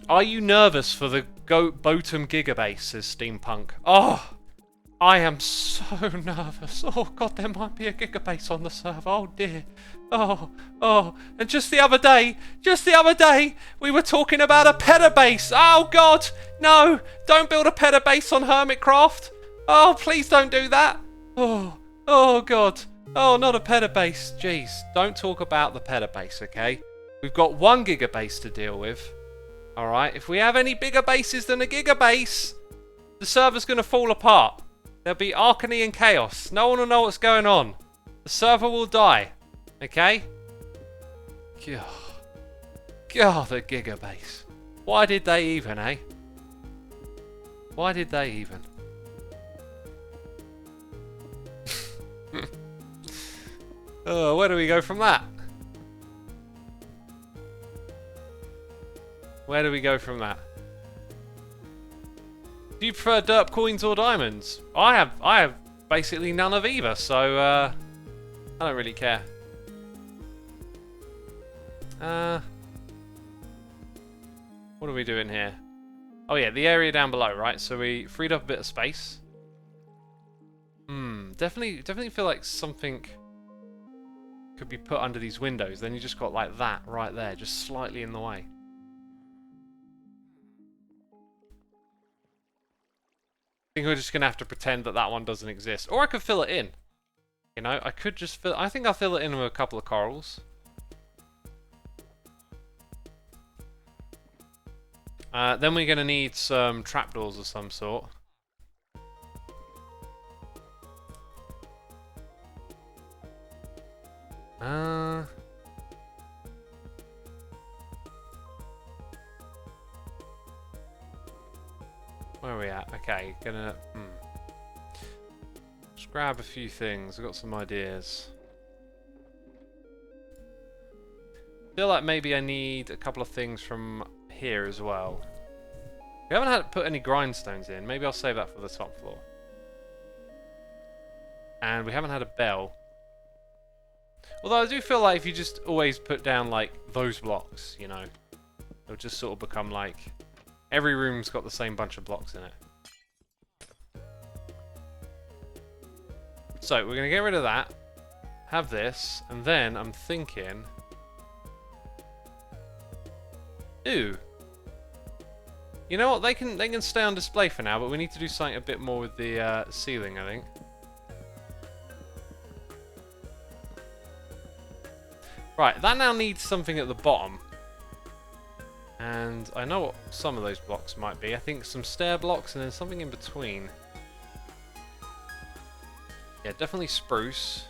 Are you nervous for the Botum Gigabase, says Steampunk. Oh, I am so nervous. Oh god, there might be a Gigabase on the server. Oh dear. Oh. And just the other day, we were talking about a Petabase. Oh god, no, don't build a Petabase on Hermitcraft. Oh, please don't do that. Oh god. Oh, not a Petabase. Jeez, don't talk about the Petabase, okay? We've got 1 Gigabase to deal with. Alright, if we have any bigger bases than a Gigabase, the server's going to fall apart. There'll be Arcany and chaos. No one will know what's going on. The server will die. Okay? God, the Gigabase. Why did they even, eh? Why did they even? Oh, where do we go from that? Where do we go from that? Do you prefer derp coins or diamonds? I have basically none of either, so I don't really care. What are we doing here? Oh yeah, the area down below, right? So we freed up a bit of space. Definitely feel like something could be put under these windows. Then you just got like that right there, just slightly in the way. I think we're just going to have to pretend that that one doesn't exist. Or I could fill it in. You know, I could just fill... I think I'll fill it in with a couple of corals. Then we're going to need some trapdoors of some sort. Where are we at? Okay, gonna... Just grab a few things. I've got some ideas. Feel like maybe I need a couple of things from here as well. We haven't had to put any grindstones in. Maybe I'll save that for the top floor. And we haven't had a bell. Although I do feel like if you just always put down like those blocks, you know, it'll just sort of become like... Every room's got the same bunch of blocks in it. So, we're going to get rid of that. Have this. And then, I'm thinking... Ooh. You know what? They can stay on display for now, but we need to do something a bit more with the ceiling, I think. Right, that now needs something at the bottom. And I know what some of those blocks might be. I think some stair blocks and then something in between. Yeah, definitely spruce.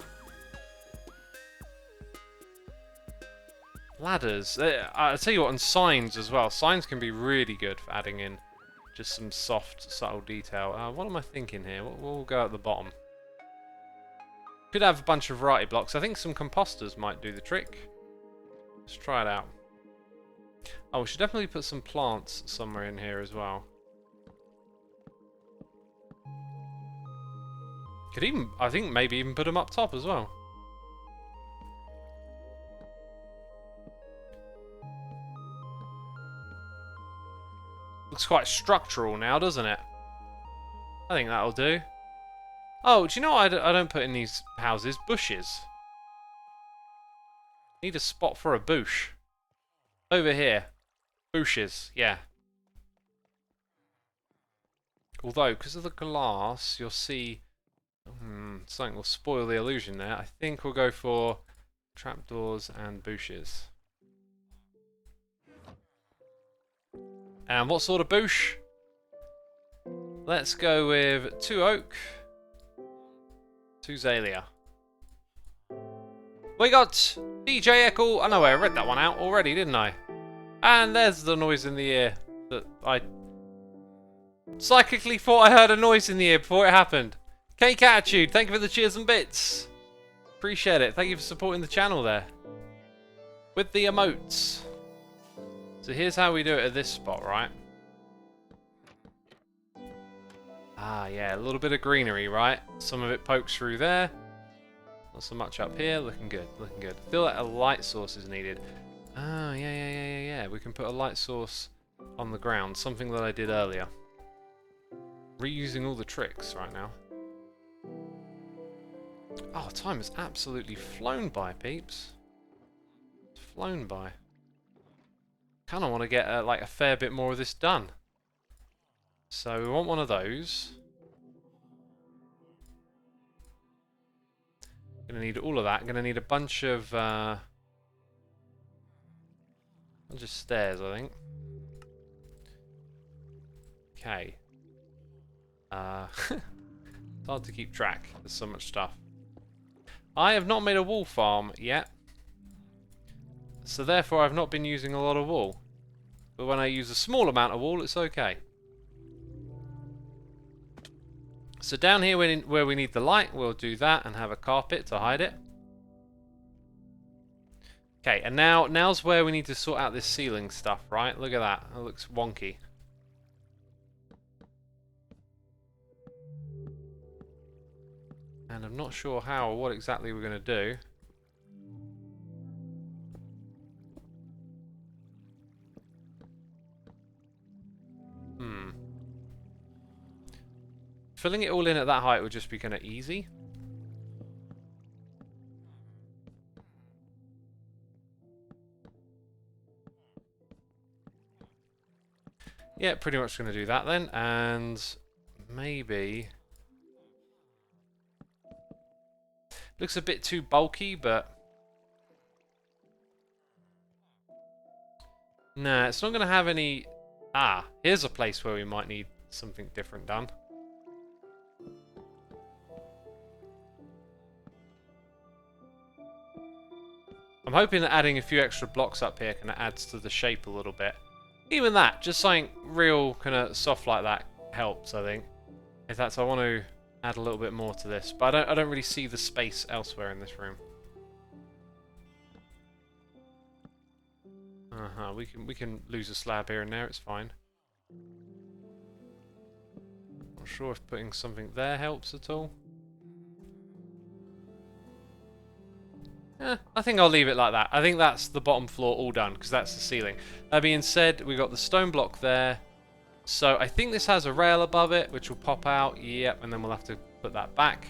Ladders. I'll tell you what, and signs as well. Signs can be really good for adding in just some soft, subtle detail. What am I thinking here? We'll go at the bottom. Could have a bunch of variety blocks. I think some composters might do the trick. Let's try it out. Oh, we should definitely put some plants somewhere in here as well. Could even, I think maybe even put them up top as well. Looks quite structural now, doesn't it? I think that'll do. Oh, do you know what I don't put in these houses? Bushes. Need a spot for a bush. Over here. Bushes, yeah. Although, because of the glass, you'll see... something will spoil the illusion there. I think we'll go for trapdoors and bushes. And what sort of bush? Let's go with 2 oak, 2 Zalia. We got DJ Echo. I know I read that one out already, didn't I? And there's the noise in the ear that I psychically thought I heard a noise in the ear before it happened. Cake Attitude, thank you for the cheers and bits. Appreciate it. Thank you for supporting the channel there. With the emotes. So here's how we do it at this spot, right? Ah, yeah, a little bit of greenery, right? Some of it pokes through there. Not so much up here. Looking good, looking good. I feel like a light source is needed. Ah, yeah. We can put a light source on the ground. Something that I did earlier. Reusing all the tricks right now. Oh, time has absolutely flown by, peeps. It's flown by. Kind of want to get like a fair bit more of this done. So we want one of those. Gonna need all of that. Gonna need a bunch of just stairs, I think. Okay. It's hard to keep track. There's so much stuff. I have not made a wool farm yet. So therefore I've not been using a lot of wool. But when I use a small amount of wool, it's okay. So down here where we need the light, we'll do that and have a carpet to hide it. Okay, and now's where we need to sort out this ceiling stuff, right? Look at that. It looks wonky. And I'm not sure how or what exactly we're going to do. Filling it all in at that height would just be kind of easy. Yeah, pretty much going to do that then. And maybe... Looks a bit too bulky, but... Nah, it's not going to have any... Ah, here's a place where we might need something different done. I'm hoping that adding a few extra blocks up here kind of adds to the shape a little bit. Even that, just something real kind of soft like that helps, I think. In fact, I want to add a little bit more to this, but I don't really see the space elsewhere in this room. We can lose a slab here and there, it's fine. Not sure if putting something there helps at all. I think I'll leave it like that. I think that's the bottom floor all done, because that's the ceiling. That being said, we got the stone block there. So I think this has a rail above it, which will pop out. Yep, and then we'll have to put that back.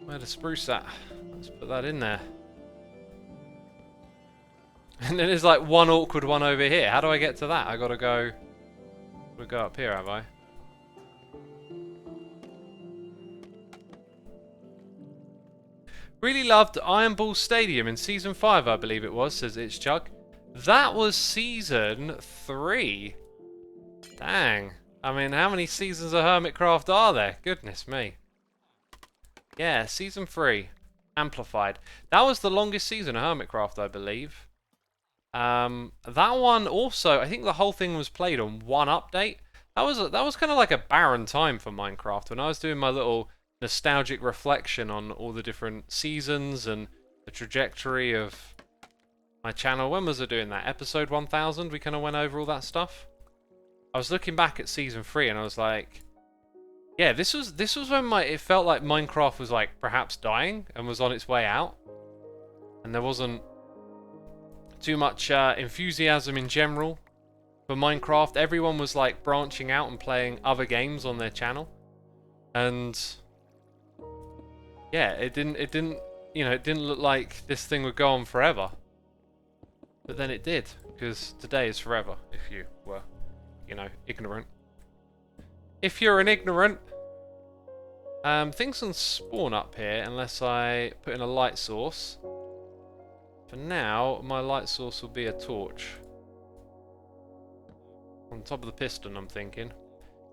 Where to spruce that? Let's put that in there. And then there's like one awkward one over here. How do I get to that? I gotta go... We'll go up here, have I? Really loved Iron Ball Stadium in Season 5, I believe it was, says It's Chug. That was Season 3. Dang. I mean, how many seasons of Hermitcraft are there? Goodness me. Yeah, Season 3. Amplified. That was the longest season of Hermitcraft, I believe. That one also, I think the whole thing was played on one update. That was kind of like a barren time for Minecraft. When I was doing my little nostalgic reflection on all the different seasons and the trajectory of my channel. When was I doing that? Episode 1000? We kind of went over all that stuff. I was looking back at Season 3 and I was like, yeah, this was when it felt like Minecraft was like perhaps dying and was on its way out. And there wasn't too much enthusiasm in general for Minecraft. Everyone was like branching out and playing other games on their channel. And yeah, it didn't look like this thing would go on forever. But then it did, because today is forever, if you were, ignorant. If you're an ignorant, things can spawn up here unless I put in a light source. For now, my light source will be a torch. On top of the piston, I'm thinking.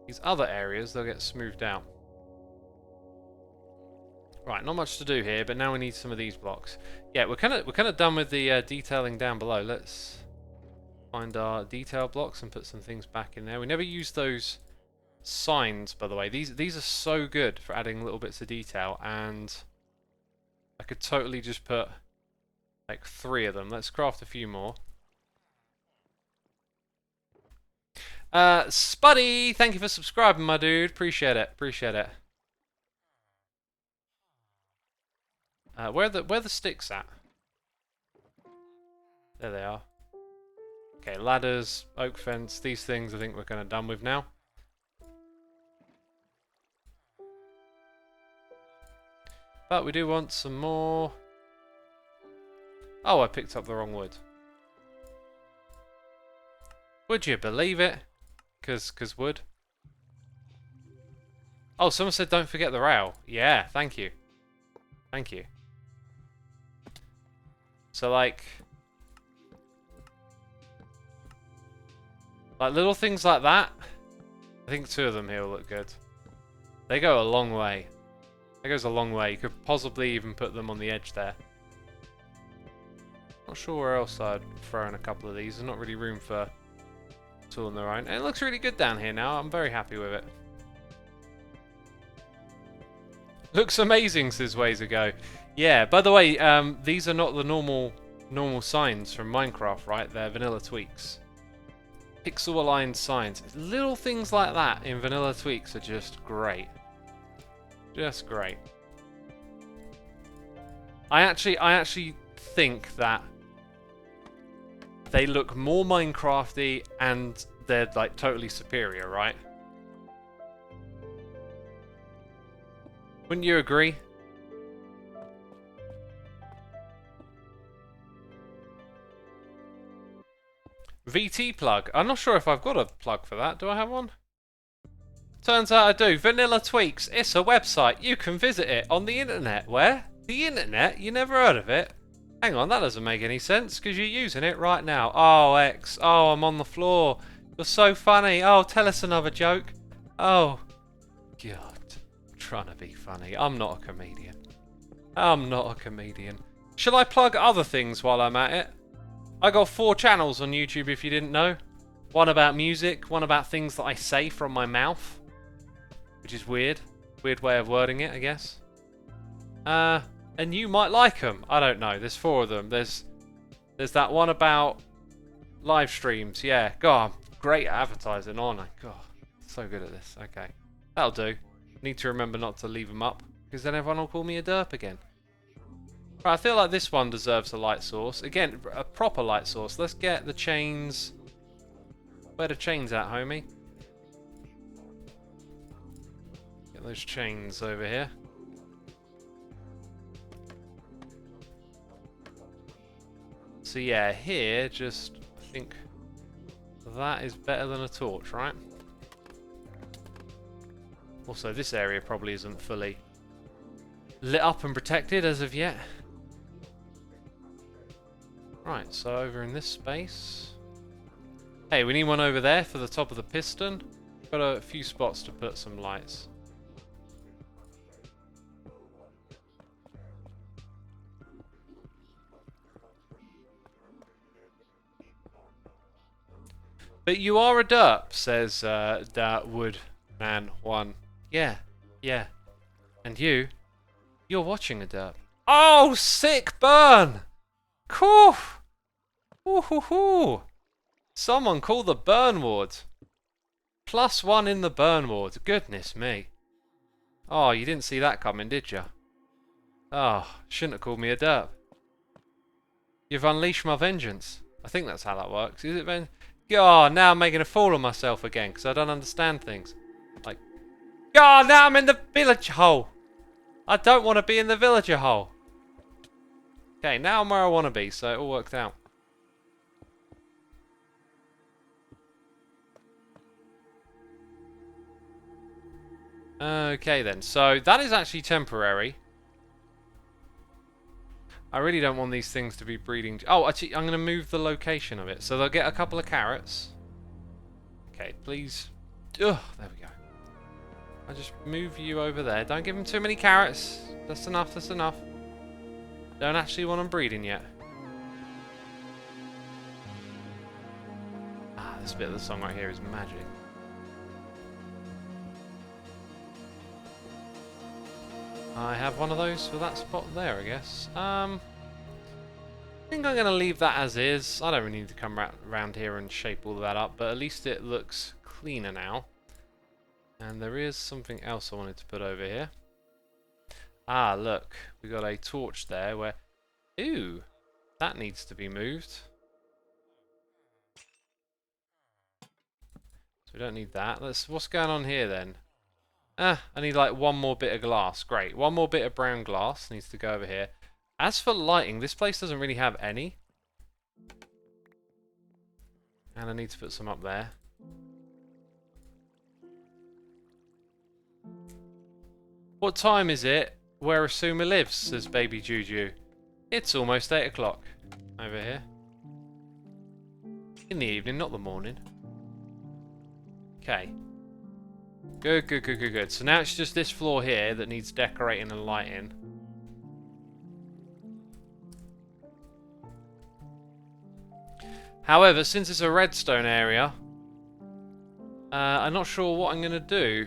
These other areas, they'll get smoothed out. Right, not much to do here, but now we need some of these blocks. Yeah, we're kind of done with the detailing down below. Let's find our detail blocks and put some things back in there. We never used those signs, by the way. These are so good for adding little bits of detail, and I could totally just put like 3 of them. Let's craft a few more. Spuddy, thank you for subscribing, my dude. Appreciate it. Appreciate it. Where the sticks at? There they are. Okay, ladders, oak fence, these things I think we're kind of done with now. But we do want some more. Oh, I picked up the wrong wood. Would you believe it? Cause wood. Oh, someone said don't forget the rail. Yeah, thank you. Thank you. So like little things like that. I think 2 of them here will look good. They go a long way. That goes a long way. You could possibly even put them on the edge there. Not sure where else I'd throw in a couple of these. There's not really room for 2 on their own. And it looks really good down here now. I'm very happy with it. Looks amazing, says Ways Ago. Yeah, by the way, these are not the normal signs from Minecraft, right? They're vanilla tweaks. Pixel aligned signs. Little things like that in vanilla tweaks are just great. Just great. I actually think that they look more Minecrafty and they're like totally superior, right? Wouldn't you agree? VT plug. I'm not sure if I've got a plug for that. Do I have one? Turns out I do. Vanilla Tweaks. It's a website. You can visit it on the internet. Where? The internet? You never heard of it? Hang on, that doesn't make any sense because you're using it right now. Oh, X. Oh, I'm on the floor. You're so funny. Oh, tell us another joke. Oh, God. I'm trying to be funny. I'm not a comedian. I'm not a comedian. Shall I plug other things while I'm at it? I got 4 channels on YouTube if you didn't know. One about music, one about things that I say from my mouth. Which is weird. Weird way of wording it, I guess. And you might like them. I don't know. There's 4 of them. There's that one about live streams. Yeah. God, I'm great at advertising, aren't I? God, so good at this. Okay. That'll do. Need to remember not to leave them up. Because then everyone will call me a derp again. Right, I feel like this one deserves a light source. Again, a proper light source. Let's get the chains. Where the chains at, homie? Get those chains over here. So yeah, here, just, I think that is better than a torch, right? Also, this area probably isn't fully lit up and protected as of yet. Right, so over in this space. Hey, we need one over there for the top of the piston. Got a few spots to put some lights. But you are a derp, says that Woodman 1. Yeah, yeah. And you're watching a derp. Oh, sick burn! Cool! Woohoo! Someone call the burn ward. +1 in the burn ward. Goodness me. Oh, you didn't see that coming, did you? Oh, shouldn't have called me a derp. You've unleashed my vengeance. I think that's how that works. Is it then? Oh, now I'm making a fool of myself again because I don't understand things. Like, oh, now I'm in the village hole. I don't want to be in the villager hole. Okay, now I'm where I want to be, so it all worked out. Okay then, so that is actually temporary. I really don't want these things to be breeding. Oh, actually, I'm going to move the location of it. So they'll get a couple of carrots. Okay, please. Ugh, there we go. I'll just move you over there. Don't give them too many carrots. That's enough, that's enough. Don't actually want them breeding yet. Ah, this bit of the song right here is magic. I have one of those for that spot there, I guess. I think I'm going to leave that as is. I don't really need to come around here and shape all of that up, but at least it looks cleaner now. And there is something else I wanted to put over here. Ah, look. We got a torch there where... Ooh! That needs to be moved. So we don't need that. What's going on here then? Ah, I need like one more bit of glass. Great. One more bit of brown glass needs to go over here. As for lighting, this place doesn't really have any. And I need to put some up there. What time is it where Xisuma lives, says baby Juju. It's almost 8 o'clock over here. In the evening, not the morning. Okay. Good, good, good, good, good. So now it's just this floor here that needs decorating and lighting. However, since it's a redstone area, I'm not sure what I'm going to do.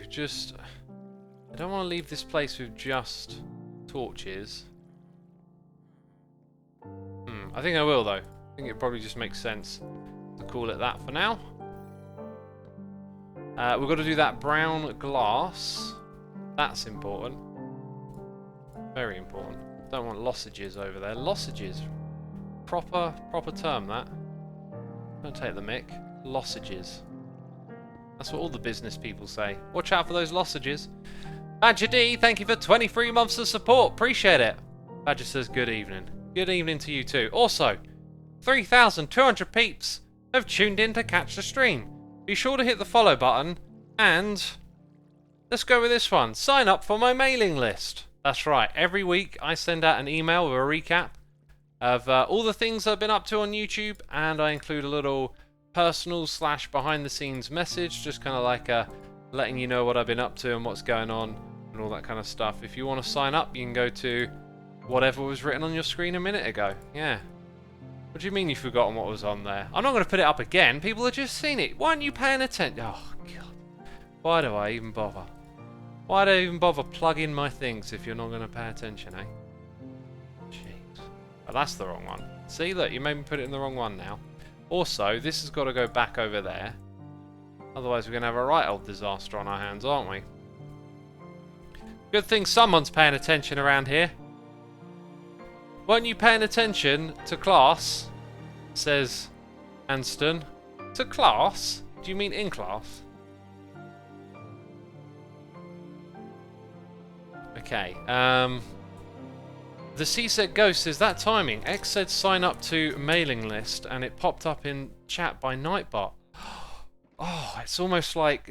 I don't want to leave this place with just torches. I think I will though. I think it probably just makes sense to call it that for now. We've got to do that brown glass. That's important. Very important. Don't want losages over there. Losages. Proper term that. Don't take the mick. Losages. That's what all the business people say. Watch out for those losages. Badger D, thank you for 23 months of support. Appreciate it. Badger says good evening. Good evening to you too. Also, 3,200 peeps have tuned in to catch the stream. Be sure to hit the follow button and let's go with this one. Sign up for my mailing list. That's right. Every week I send out an email with a recap of all the things I've been up to on YouTube, and I include a little personal / behind the scenes message, just kind of like letting you know what I've been up to and what's going on and all that kind of stuff. If you want to sign up, you can go to whatever was written on your screen a minute ago. Yeah. What do you mean you've forgotten what was on there? I'm not going to put it up again. People have just seen it. Why aren't you paying attention? Oh, God. Why do I even bother? Why do I even bother plugging my things if you're not going to pay attention, eh? Jeez. Oh, that's the wrong one. See, look, you made me put it in the wrong one now. Also, this has got to go back over there. Otherwise, we're going to have a right old disaster on our hands, aren't we? Good thing someone's paying attention around here. Weren't you paying attention to class? Says Anston. To class? Do you mean in class? Okay. The C said Ghost says that timing. X said sign up to mailing list and it popped up in chat by Nightbot. Oh, it's almost like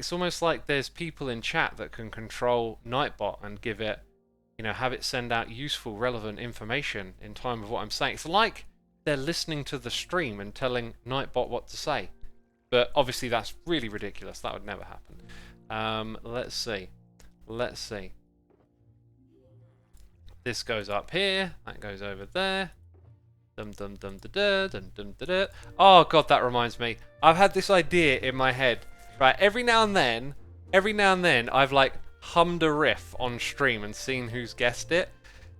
there's people in chat that can control Nightbot and give it, you know, have it send out useful, relevant information in time of what I'm saying. It's like they're listening to the stream and telling Nightbot what to say. But obviously that's really ridiculous. That would never happen. Let's see. Let's see. This goes up here. That goes over there. Dum dum dum da da dum dum da da. Oh god, that reminds me. I've had this idea in my head. Right, every now and then, I've like hummed a riff on stream and seen who's guessed it.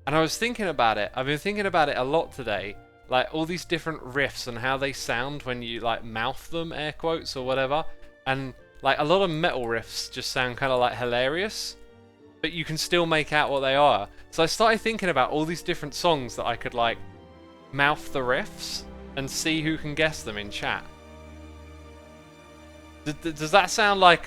And I was thinking about it. I've been thinking about it a lot today. Like all these different riffs and how they sound when you like mouth them, air quotes or whatever. And like a lot of metal riffs just sound kind of like hilarious, but you can still make out what they are. So I started thinking about all these different songs that I could like mouth the riffs and see who can guess them in chat. Does that sound like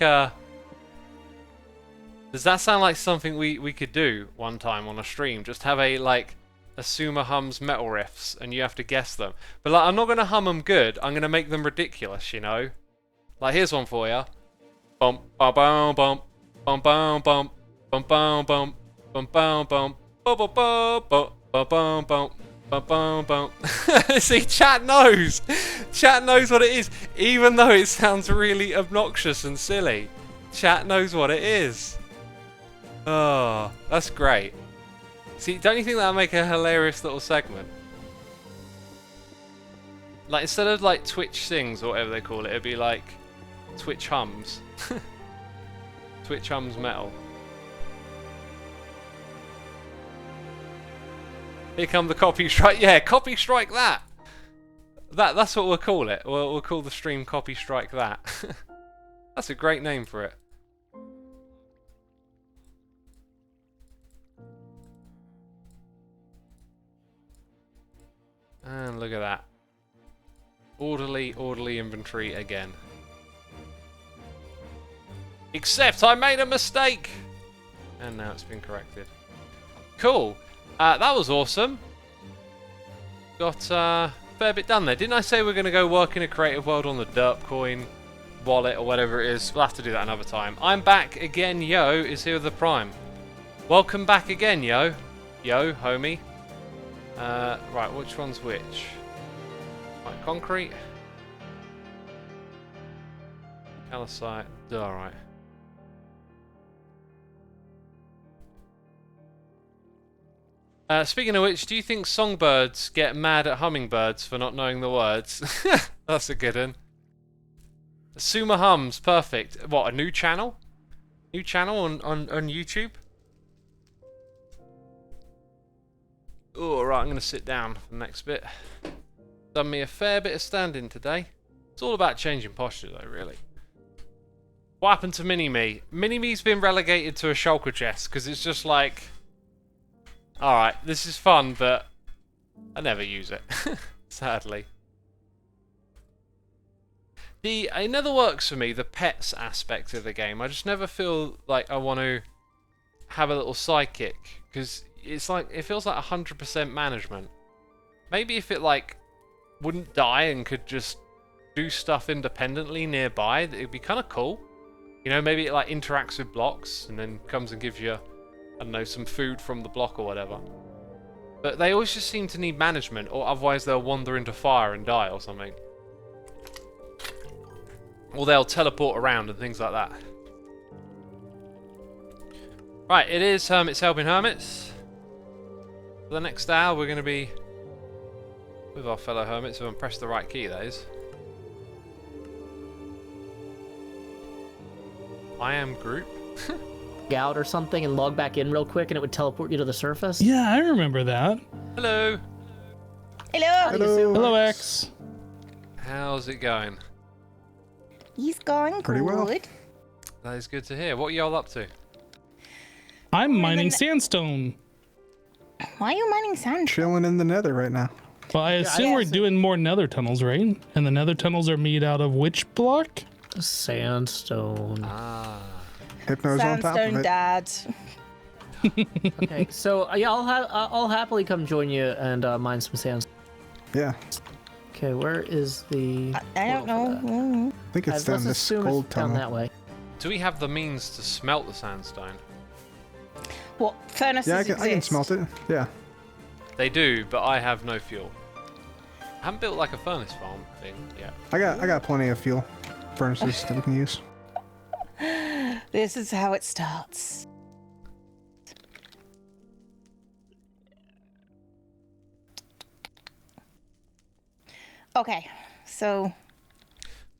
something we could do one time on a stream? Just have a like Xisuma hums metal riffs and you have to guess them. But like I'm not gonna hum them good. I'm gonna make them ridiculous, you know. Like here's one for you. Bump bum bum bump bum bum bump bum bum bump bum bum bump bum bum bump bum bum bump. Bum, bum, bum. See, chat knows. Chat knows what it is, even though it sounds really obnoxious and silly. Chat knows what it is. Oh, that's great. See, don't you think that'll make a hilarious little segment? Like instead of like Twitch sings or whatever they call it, it'd be like Twitch hums. Twitch hums metal. Here come the copy strike. Yeah, copy strike that. That's what we'll call it. We'll call the stream copy strike that. That's a great name for it. And look at that. Orderly inventory again. Except I made a mistake! And now it's been corrected. Cool. That was awesome. Got a fair bit done there. Didn't I say we're going to go work in a creative world on the Derpcoin wallet or whatever it is? We'll have to do that another time. I'm back again, Yo is here with the Prime. Welcome back again, Yo. Yo, homie. Right, which one's which? Right, concrete. Calcite. Alright. Speaking of which, do you think songbirds get mad at hummingbirds for not knowing the words? That's a good one. Xisuma hums, perfect. What, a new channel? New channel on YouTube? Oh, right, I'm going to sit down for the next bit. Done me a fair bit of standing today. It's all about changing posture though, really. What happened to Mini-Me? Mini-Me's been relegated to a shulker chest because it's just like... Alright, this is fun, but I never use it, sadly. It never works for me, the pets aspect of the game. I just never feel like I want to have a little sidekick, because it's like, it feels like 100% management. Maybe if it like wouldn't die and could just do stuff independently nearby, it'd be kind of cool. You know, maybe it like interacts with blocks and then comes and gives you, I don't know, some food from the block or whatever. But they always just seem to need management, or otherwise they'll wander into fire and die or something. Or they'll teleport around and things like that. Right, it is Hermits Helping Hermits. For the next hour we're going to be with our fellow hermits, who press the right key, that is. I am group. Out or something and log back in real quick and it would teleport you to the surface. Yeah, I remember that. Hello. Hello. Hello, X. How's it going? He's going Pretty good. well. That is good to hear. What are y'all up to? I'm mining sandstone. Why are you mining sand? Chilling in the Nether right now. Well, I assume we're doing more nether tunnels, right? And the nether tunnels are made out of which block? Sandstone. Ah. Hypno's on top of Sandstone it. Dad. Okay, so yeah, I'll happily come join you and mine some sand. Yeah, Okay, where is the? I don't know. Mm. I think it's Let's down this assume gold it's down tunnel. that way. Do we have the means to smelt the sandstone? What furnaces Yeah, I exist? can smelt it. Yeah. They do, but I have no fuel. I haven't built like a furnace farm thing yet. I got plenty of fuel furnaces that we can use. This is how it starts. Okay, so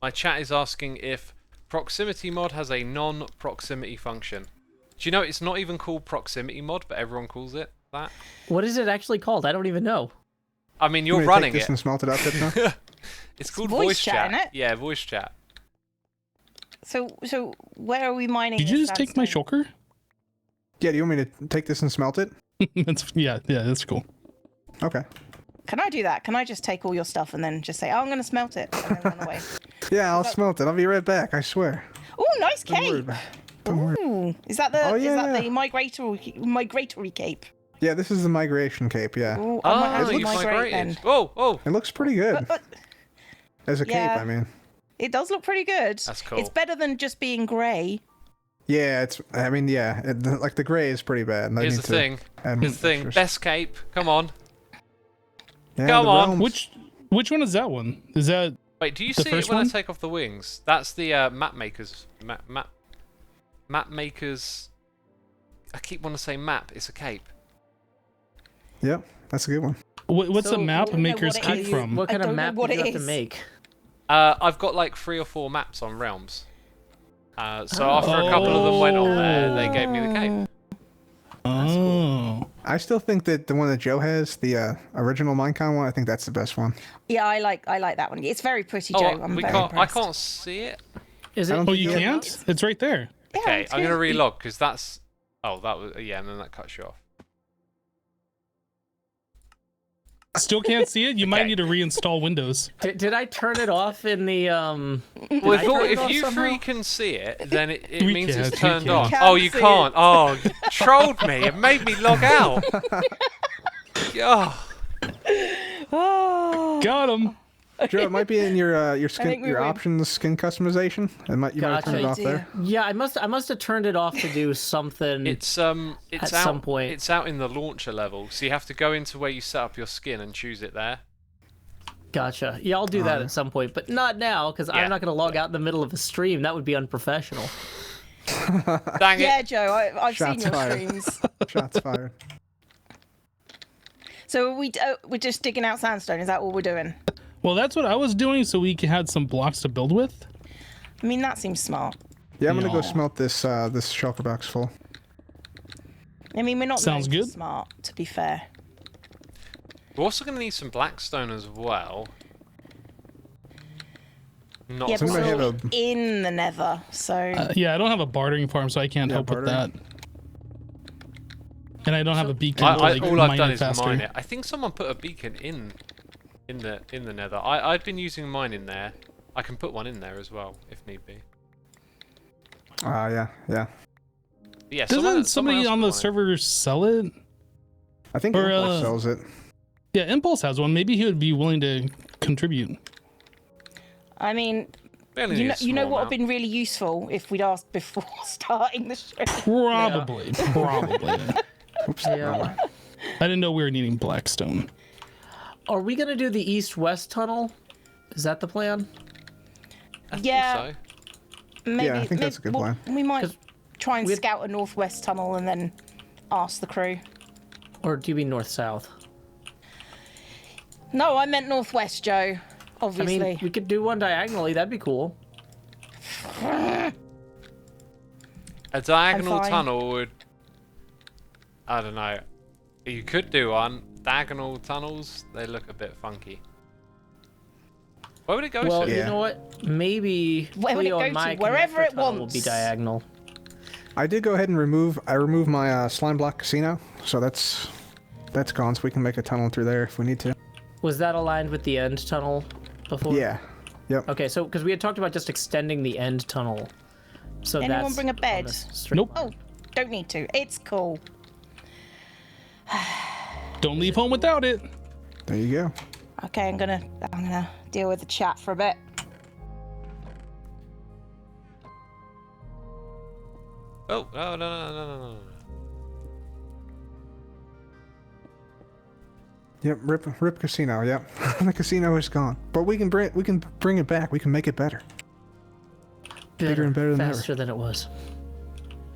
My chat is asking if proximity mod has a non-proximity function. Do you know it's not even called proximity mod, but everyone calls it that? What is it actually called? I don't even know. I mean, You you're want me to running take this it. and smelt it up, Hypno? It's called voice voice chat, chat. innit? Yeah, voice chat. so where are we mining? Did this you just take my sandstone? shulker? Yeah, do you want me to take this and smelt it? yeah, that's cool. Okay. Can I do that? Can I just take all your stuff and then just say, "Oh, I'm going to smelt it," and then run away? Yeah, I'll smelt it. I'll be right back, I swear. Oh, nice Don't worry cape. about it. Don't worry. Ooh, is that the Oh, is that yeah. the migratory cape? Yeah, this is the migration cape, yeah. Ooh, I might have Oh, to you migrate migrated. then. Whoa, whoa. It looks pretty good. As a yeah. cape, I mean. It does look pretty good. That's cool. It's better than just being grey. Yeah, like the gray is pretty bad. and I Here's need the to thing. add Here's more the thing. pictures. Best cape. Come on. Yeah, Come the on. realms. Which one is that one? Is that Wait, do you The see it first when I one? take off the wings? That's the map makers. Map makers. I keep wanting to say map. It's a cape. Yep, that's a good one. what's So, a map I don't know maker's what it cape is. from? What I kind of don't know map what do you it have to is. make? I've got like 3 or 4 maps on realms. So after a couple of them went on there, they gave me the cape. Oh. I still think that the one that Joe has, the original Minecon one, I think that's the best one. Yeah, I like that one. It's very pretty, Joe. Oh, I'm we very can't. I impressed. can't see it. Is I it? don't Oh, think you Yeah. can't? It's right there. Yeah, Okay, it's I'm gonna good. relog because that's. Oh, that was yeah, and then that cuts you off. Still can't see it? You might Okay. need to reinstall Windows. Did I turn it off in the Well, I turn it if off you somehow? three can see it, then it We means can't, it's we turned can't. on. Can't Oh, you see can't. Oh, you trolled me. It made me log out. Oh, Oh. Got him. Joe, it might be in your think we your win. options skin customization. You might have turned it Gotcha. off there. Yeah, I must have turned it off to do something. it's At out. some point. It's out in the launcher level, so you have to go into where you set up your skin and choose it there. Gotcha. Yeah, I'll do that at some point, but not now because Yeah. I'm not going to log out in the middle of a stream. That would be unprofessional. Dang Yeah, it! Joe, I've seen Shots your fired. streams. Shots fired. So we're just digging out sandstone. Is that all we're doing? Well, that's what I was doing so we had some blocks to build with. I mean, that seems smart. Yeah, I'm gonna go No. smelt this this shulker box full. I mean, we're not Sounds known for good. smart, to be fair. We're also going to need some blackstone as well. Not Yeah, but Somebody we're have a- in the Nether, so Yeah, I don't have a bartering farm, so I can't Yeah, help with that. bartering. And I don't have a beacon to I, like, all I've mine done it is faster. mine it. I think someone put a beacon in the Nether. I've been using mine in there. I can put one in there as well if need be. Yeah. But yeah, Doesn't somebody else on put the one in. server sell it? I think Or, Impulse sells it. Yeah, Impulse has one. Maybe he would be willing to contribute. I mean, We only need a you know small what would amount. have been really useful if we'd asked before starting the stream. Probably. Probably. Oops. Yeah. I didn't know we were needing Blackstone. Are we going to do the east-west tunnel? Is that the plan? I think Yeah. so. Maybe, Yeah, I think that's a good plan. We might 'Cause try and we- scout a northwest tunnel and then ask the crew. Or do you mean north-south? No, I meant northwest, Joe. I Obviously. mean, we could do one diagonally. That'd be cool. A diagonal fine. tunnel would. I don't know. You could do one. Diagonal tunnels, they look a bit funky. Where would it go Well, to? you Yeah. know what? Maybe Where would it Cleo go and my to? Wherever connector it tunnel will wants. be diagonal. I did go ahead and remove my slime block casino, so that's gone. So we can make a tunnel through there if we need to. Was that aligned with the end tunnel before? Yeah. Yep. Okay, so because we had talked about just extending the end tunnel. So Anyone that's bring a on bed? this straight Nope. Oh, don't need to. It's cool. Don't leave home without it. There you go. Okay, I'm gonna deal with the chat for a bit. Oh, no. Yep. Rip casino. Yep. The casino is gone, but we can bring it back. We can make it better. Bigger and better than ever. faster than it was.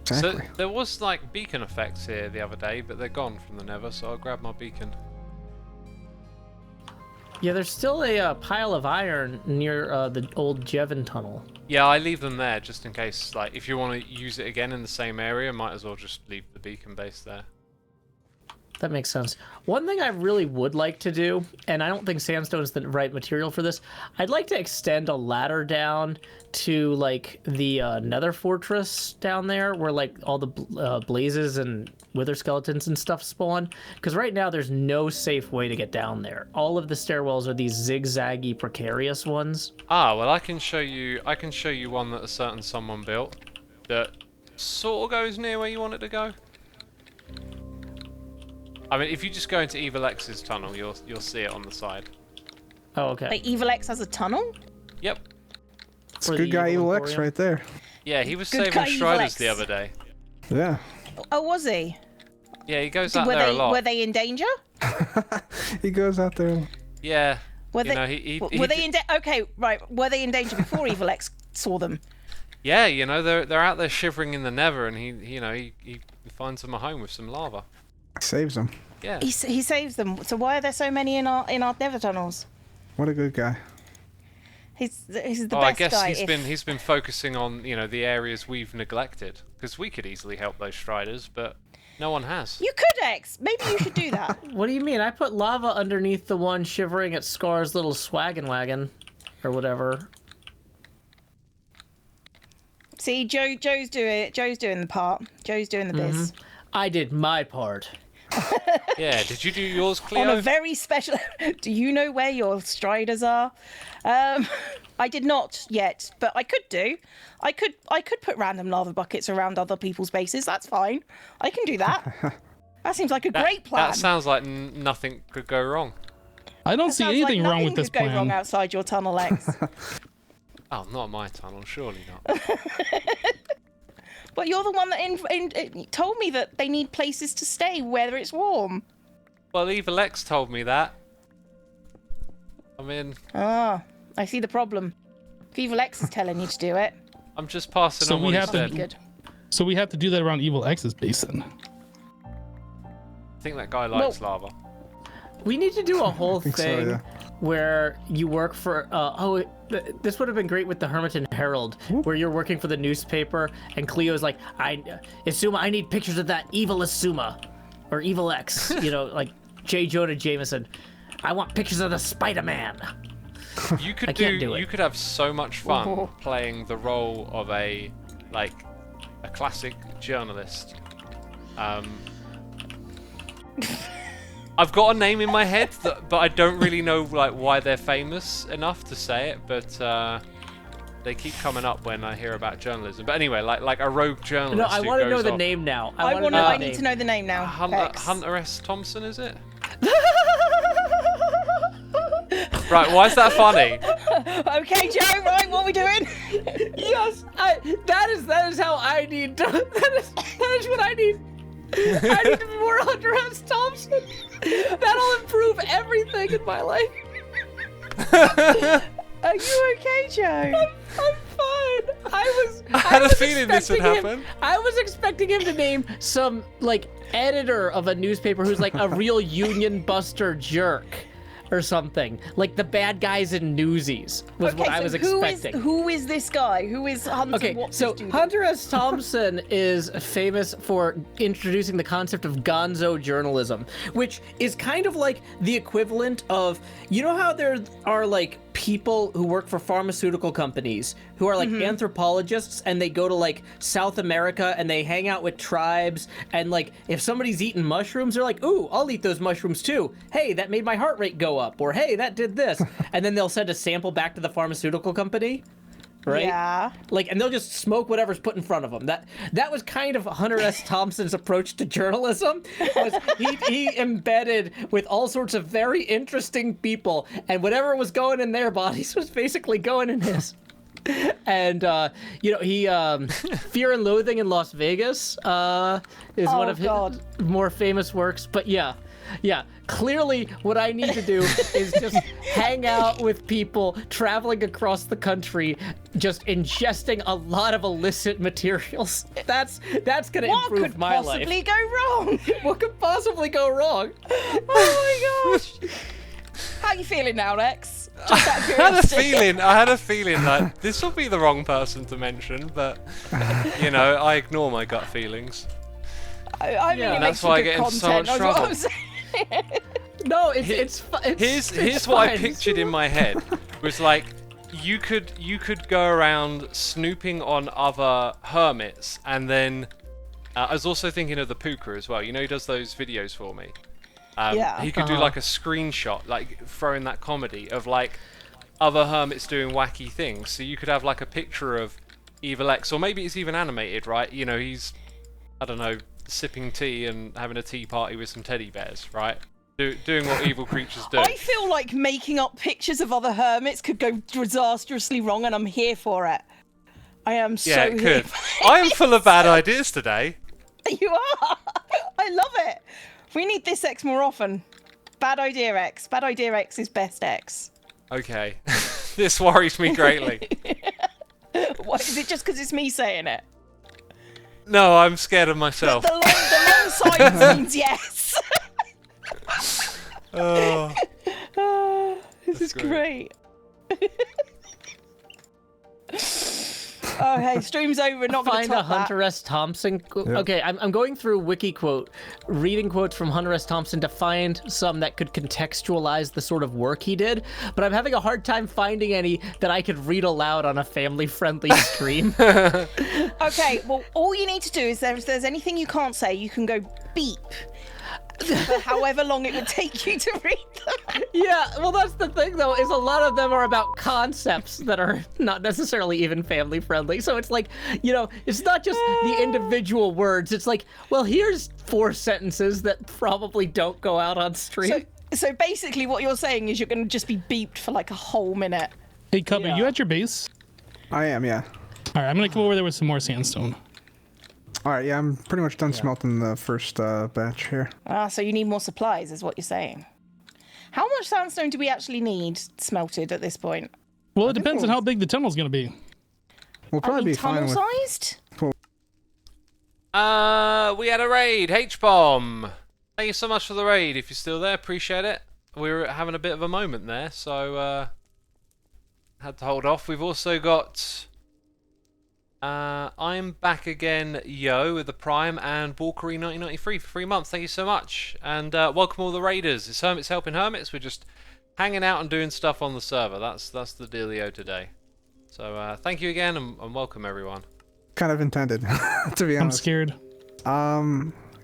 Exactly. So there was like beacon effects here the other day, but they're gone from the Nether, so I'll grab my beacon. Yeah, there's still a pile of iron near the old Jevon tunnel. Yeah, I leave them there just in case, like, if you want to use it again in the same area, might as well just leave the beacon base there. That makes sense. One thing I really would like to do, and I don't think sandstone is the right material for this, I'd like to extend a ladder down to like the Nether fortress down there, where like all the blazes and wither skeletons and stuff spawn. Because right now there's no safe way to get down there. All of the stairwells are these zigzaggy, precarious ones. Ah, well, I can show you one that a certain someone built that sort of goes near where you want it to go. I mean, if you just go into Evil X's tunnel, you'll see it on the side. Oh, okay. Like Evil X has a tunnel? Yep. It's for good the guy Evil Evil X Emporium. right there. Yeah, he was Good saving guy, Evil Striders X. the other day. Yeah. Oh, was he? Yeah, he goes out there a lot. Were they in danger? He goes out there. Yeah. Were You they? know, he were they in? Okay, right. Were they in danger before Evil X saw them? Yeah, you know, they're out there shivering in the Nether, and he finds them a home with some lava. Saves him. Yeah. He saves them. So why are there so many in our Nether tunnels? What a good guy. He's the best I guess guy. he's been focusing on the areas we've neglected, because we could easily help those Striders, but no one has. You could, X. Maybe you should do that. What do you mean? I put lava underneath the one shivering at Scar's little swaggin' wagon, or whatever. See, Joe's doing it. Joe's doing the part. Joe's doing the biz. I did my part. Yeah, did you do yours, Cleo? On a very special. Do you know where your striders are? I did not yet, but I could do. I could put random lava buckets around other people's bases. That's fine. I can do that. That seems like a great plan. That sounds like nothing could go wrong. I don't see anything wrong with this Nothing could go wrong plan. outside your tunnel, X. Oh, not my tunnel, surely not. But you're the one that told me that they need places to stay where it's warm. Well, Evil X told me that. I mean... Ah, I see the problem. If Evil X is telling you to do it. I'm just passing So on we what he have to- said. Good. So we have to do that around Evil X's basin. I think that guy likes lava. We need to do a whole think so, thing yeah. where you work for. This would have been great with the Hermiton Herald, where you're working for the newspaper, and Cleo's like, Xisuma, I need pictures of that evil Xisuma, or Evil X, you know, like J. Jonah Jameson. I want pictures of the Spider-Man. You could I can't do it. You could have so much fun Oh. playing the role of a classic journalist. I've got a name in my head, but I don't really know why they're famous enough to say it. But they keep coming up when I hear about journalism. But anyway, like a rogue journalist. No, I want to know the name now. I need to know the name now. Hunter S. Thompson, is it? Right, why is that funny? Okay, Joe. Right, what are we doing? Yes, that is how I need. That is what I need. I need to be more Hunter S. Thompson. That'll improve everything in my life. Are you okay, Joe? I'm fine. I had a was feeling this would expecting happen. I was expecting him to name some editor of a newspaper who's like a real union buster jerk or something. Like the bad guys in Newsies was what I was expecting. Who is this guy? Who is Hunter? Okay, What's so this dude? Hunter S. Thompson is famous for introducing the concept of gonzo journalism, which is kind of like the equivalent of, you know how there are like people who work for pharmaceutical companies who are like anthropologists, and they go to like South America and they hang out with tribes, and like if somebody's eating mushrooms, they're like, ooh, I'll eat those mushrooms too. Hey, that made my heart rate go up, or hey, that did this. And then they'll send a sample back to the pharmaceutical company. Right? Yeah. And they'll just smoke whatever's put in front of them. That was kind of Hunter S. Thompson's approach to journalism. Was he embedded with all sorts of very interesting people, and whatever was going in their bodies was basically going in his. And he Fear and Loathing in Las Vegas is one of his more famous works. But yeah, clearly what I need to do is just hang out with people traveling across the country, just ingesting a lot of illicit materials. That's gonna improve my life. What could possibly go wrong? What could possibly go wrong? Oh my gosh. How you feeling now, Lex? Just out of curiosity. I had a feeling like this will be the wrong person to mention, but I ignore my gut feelings. I mean, it that's makes why I for get good into so content, much that's what trouble. I'm saying. No, it's Here's what I pictured in my head. Was like you could go around snooping on other hermits, and then I was also thinking of the Puka as well. You know, he does those videos for me. Yeah. He could do like a screenshot, like throwing that comedy of like other hermits doing wacky things. So you could have like a picture of Evil X, or maybe it's even animated, right? You know, he's, I don't know, sipping tea and having a tea party with some teddy bears, right? Doing what evil creatures do. I feel like making up pictures of other hermits could go disastrously wrong, and I'm here for it. I am so yeah, it here. could. I am full of bad ideas today. You are. I love it. We need this X more often. Bad idea X. Bad idea X is best X. Okay. This worries me greatly. What, is it just because it's me saying it? No, I'm scared of myself. The long silence means yes. Oh, This is great. great. Okay, stream's over. Not going to Find a top that. Hunter S. Thompson. Okay, I'm going through wiki quote, reading quotes from Hunter S. Thompson to find some that could contextualize the sort of work he did, but I'm having a hard time finding any that I could read aloud on a family-friendly stream. Okay, well, all you need to do is if there's anything you can't say, you can go beep for however long it would take you to read them. Yeah, well, that's the thing, though, is a lot of them are about concepts that are not necessarily even family-friendly. So it's like, you know, it's not just the individual words. It's like, well, here's 4 sentences that probably don't go out on stream. So basically what you're saying is you're going to just be beeped for like a whole minute. Hey, Cub, Yeah. are you at your base? I am, yeah. All right, I'm gonna come over there with some more sandstone. All right, yeah, I'm pretty much done smelting the first batch here. Ah, so you need more supplies, is what you're saying. How much sandstone do we actually need smelted at this point? Well, it depends on how big the tunnel's gonna be. We'll probably be fine with. Tunnel-sized? We had a raid, H-bomb. Thank you so much for the raid. If you're still there, appreciate it. We were having a bit of a moment there, so had to hold off. We've also got I'm back again, yo, with the Prime and Walkery 1993 for 3 months. Thank you so much, and welcome all the raiders. It's Hermits helping Hermits. We're just hanging out and doing stuff on the server. That's the dealio today. So thank you again, and welcome everyone. Kind of intended, to be honest. I'm scared.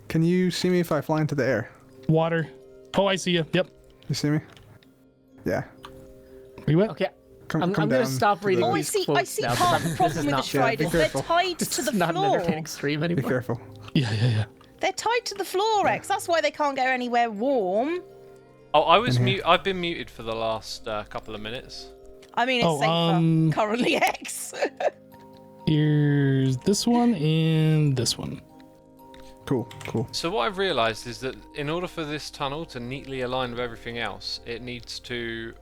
Can you see me if I fly into the air? Water. Oh, I see you. Yep. You see me? Yeah. Are you wet? Okay, Come I'm going to down stop reading Oh, I these see quotes now, part of the this problem is with the not Striders. They're careful. tied This to is the not an floor. entertaining stream Be anymore. careful. Yeah. They're tied to the floor, X. That's why they can't go anywhere warm. Oh, I've been muted for the last couple of minutes. I mean, it's safer currently, X. Here's this one and this one. Cool. So what I've realised is that in order for this tunnel to neatly align with everything else, it needs to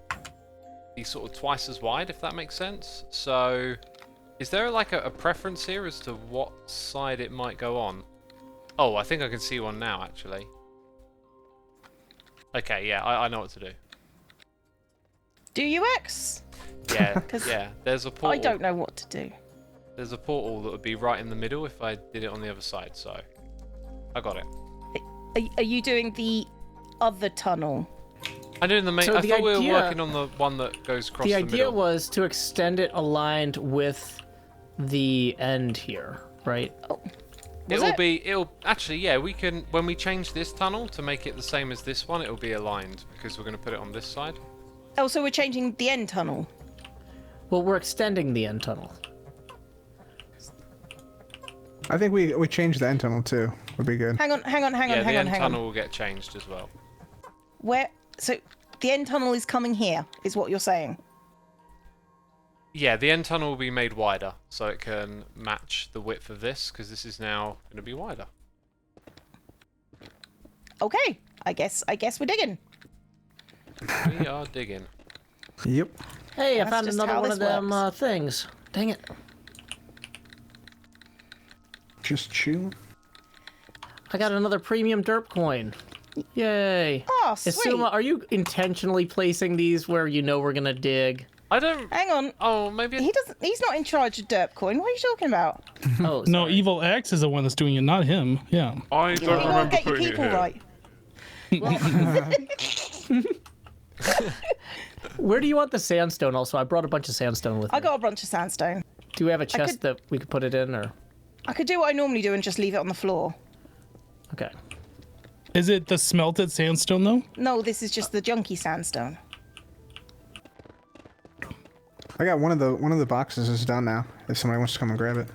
be sort of twice as wide, if that makes sense. So is there like a preference here as to what side it might go on? Oh, I think I can see one now, actually. Okay, yeah, I know what to do. Do you, X? Yeah, yeah. There's a portal. I don't know what to do. There's a portal that would be right in the middle if I did it on the other side, so I got it. Are you doing the other tunnel? I'm doing the main. So I the thought we were idea- working on the one that goes across the The middle. idea was to extend it aligned with the end here, right? It'll actually, yeah, we can, when we change this tunnel to make it the same as this one, it'll be aligned because we're going to put it on this side. Oh, so we're changing the end tunnel. Well, we're extending the end tunnel. I think we changed the end tunnel too. Would be good. Hang on. Yeah, the end hang tunnel on. will get changed as well. Where? So the end tunnel is coming here, is what you're saying? Yeah, the end tunnel will be made wider so it can match the width of this because this is now going to be wider. Okay, I guess we're digging. We are digging. Yep. Hey, I That's found just another how one of this them works. things. Dang it. Just chilling. I got another premium derp coin. Yay. Oh, sweet. Xisuma, are you intentionally placing these where you know we're gonna dig? I don't. Hang on. Oh, maybe. He's not in charge of Derp Coin. What are you talking about? Oh, No, sorry. Evil X is the one that's doing it, not him. Yeah. I You don't gotta get your people right. Where do you want the sandstone also? I brought a bunch of sandstone with me. I got a bunch of sandstone. Do we have a chest could- that we could put it in, or? I could do what I normally do and just leave it on the floor. Okay. Is it the smelted sandstone though? No, this is just the junky sandstone. I got one of the boxes is done now. If somebody wants to come and grab it.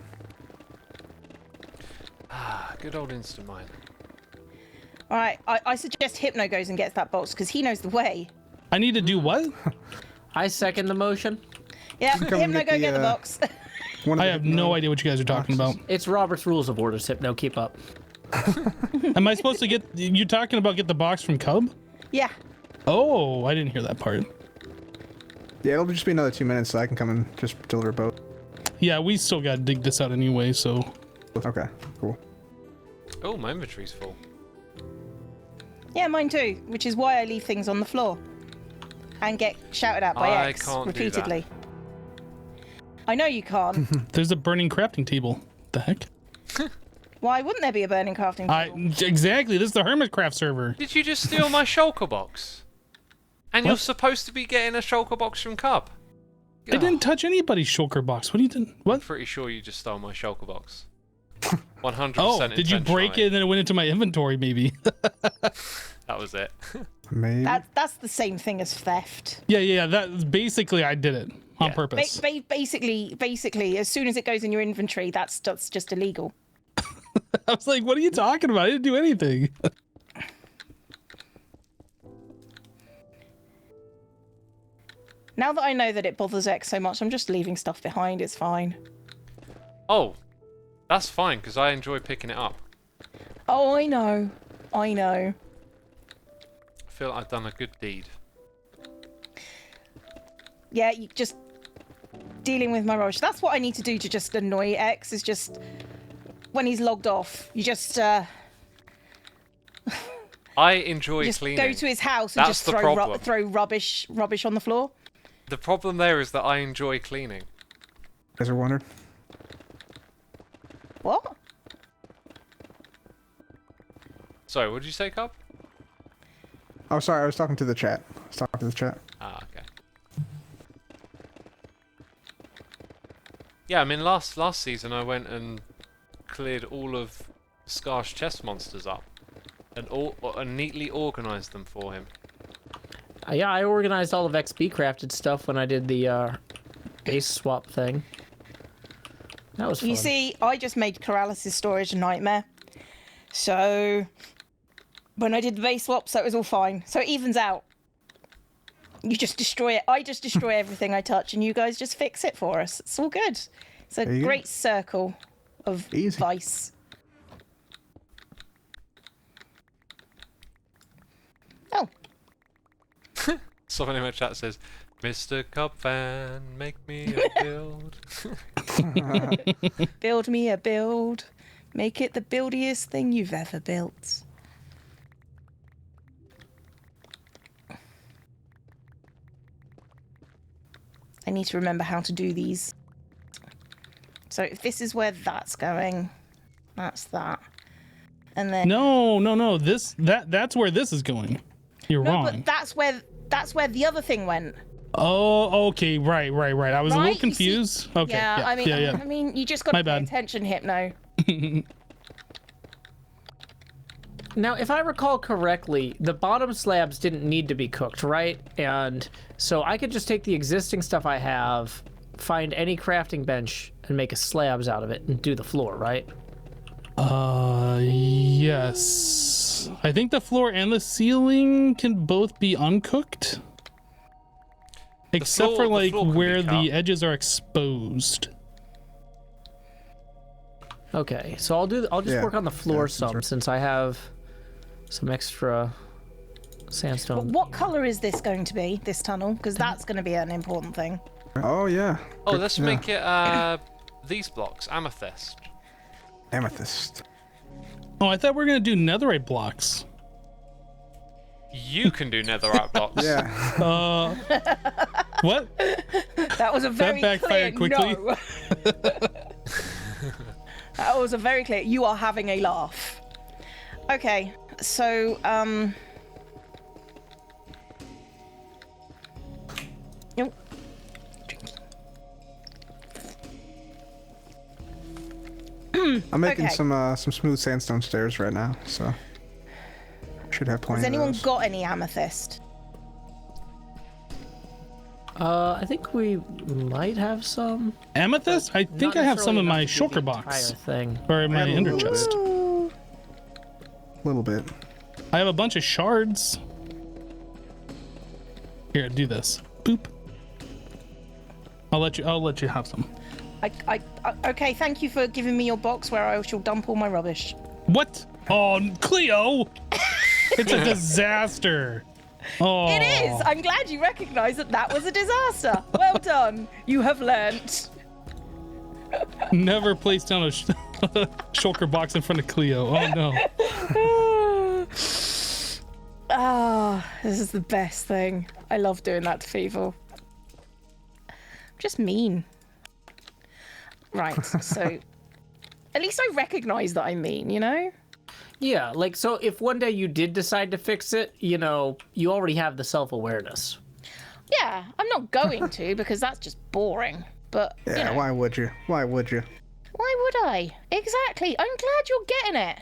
Ah, good old instant mine. All right, I suggest Hypno goes and gets that box because he knows the way. I need to do what? I second the motion. Yeah, come and Hypno, get go the, get the box. One of I the have no idea what you guys are talking about. It's Robert's Rules of Orders, Hypno. Keep up. Am I supposed to get? You're talking about get the box from Cub? Yeah. Oh, I didn't hear that part. Yeah, it'll just be another 2 minutes so I can come and just deliver both. Yeah, we still gotta dig this out anyway, so. Okay, cool. Oh, my inventory's full. Yeah, mine too, which is why I leave things on the floor and get shouted at by I X can't do that. repeatedly. I know you can't. There's a burning crafting table. The heck? Why wouldn't there be a burning crafting table? Exactly. This is the Hermitcraft server. Did you just steal my shulker box? And you're supposed to be getting a shulker box from Cub. I didn't touch anybody's shulker box. What are you doing? What? I'm pretty sure you just stole my shulker box. 100%. Oh, did you break it and then it went into my inventory? Maybe. That was it. Maybe. That's the same thing as theft. Yeah. That's basically I did it on Yeah. purpose. Basically, as soon as it goes in your inventory, that's just illegal. I was like, what are you talking about? I didn't do anything. Now that I know that it bothers X so much, I'm just leaving stuff behind. It's fine. Oh, that's fine, because I enjoy picking it up. Oh, I know. I know. I feel like I've done a good deed. Yeah, you just dealing with my rubbish. That's what I need to do to just annoy X, is just when he's logged off, you just I enjoy just cleaning. go to his house and That's just the throw problem. rubbish on the floor. The problem there is that I enjoy cleaning. Guys are wondering. What? Sorry, what did you say, Cub? Oh, sorry. I was talking to the chat. Ah, okay. Yeah, I mean, last season I went and cleared all of Scar's chest monsters up, and neatly organised them for him. Yeah, I organized all of XP crafted stuff when I did the base swap thing. That was fun. You see, I just made Corrales' storage a nightmare. So when I did the base swap, so it was all fine. So it evens out. You just destroy it. I just destroy everything I touch, and you guys just fix it for us. It's all good. It's a There you go. great circle of Easy. vice. Oh, Someone in my chat says, "Mr. Cub fan, make me a build." build me a build. Make it the buildiest thing you've ever built. I need to remember how to do these. So if this is where that's going, that's that. And then No. That's where this is going. You're no, wrong. but that's where the other thing went. Oh, okay, right. I was a Right, little you see- confused. Okay, Yeah, I mean, yeah. I mean, you just got My to pay bad. attention, Hypno. Now, if I recall correctly, the bottom slabs didn't need to be cooked, right? And so I could just take the existing stuff I have, find any crafting bench, and make a slabs out of it and do the floor, right? Yes. I think the floor and the ceiling can both be uncooked. Except for the like floor can be where the cut. edges are exposed. Okay, so I'll just Yeah, work on the floor that's some since I have some extra sandstone. What color is this going to be, this tunnel? Because that's going to be an important thing. Oh yeah. Oh, Good- let's yeah. make it these blocks, amethyst. Amethyst. Oh, I thought we were gonna do netherite blocks. You can do netherite blocks. Yeah. What? That was a very backfired clear quickly. no. That was a very clear. You are having a laugh. Okay, so Nope. I'm making Okay. some smooth sandstone stairs right now, so should have plenty Has of anyone those. got any amethyst? I think we might have some. Amethyst? I think Not I have some in my necessarily shulker enough to do the box. entire thing. Or in my have a ender little chest. Little bit. I have a bunch of shards. Here, do this. Boop. I'll let you have some. Okay, thank you for giving me your box where I shall dump all my rubbish. What? Oh, Cleo! It's a disaster. Oh. It is! I'm glad you recognise that that was a disaster. Well done. You have learnt. Never place down a shulker box in front of Cleo. Oh no. Ah, this is the best thing. I love doing that to people. I'm just mean. Right. So at least I recognize that I'm mean, you know? Yeah, like, so if one day you did decide to fix it, you know, you already have the self-awareness. Yeah, I'm not going to because that's just boring. But, Yeah, you know, why would you? Why would you? why would I? Exactly. I'm glad you're getting it.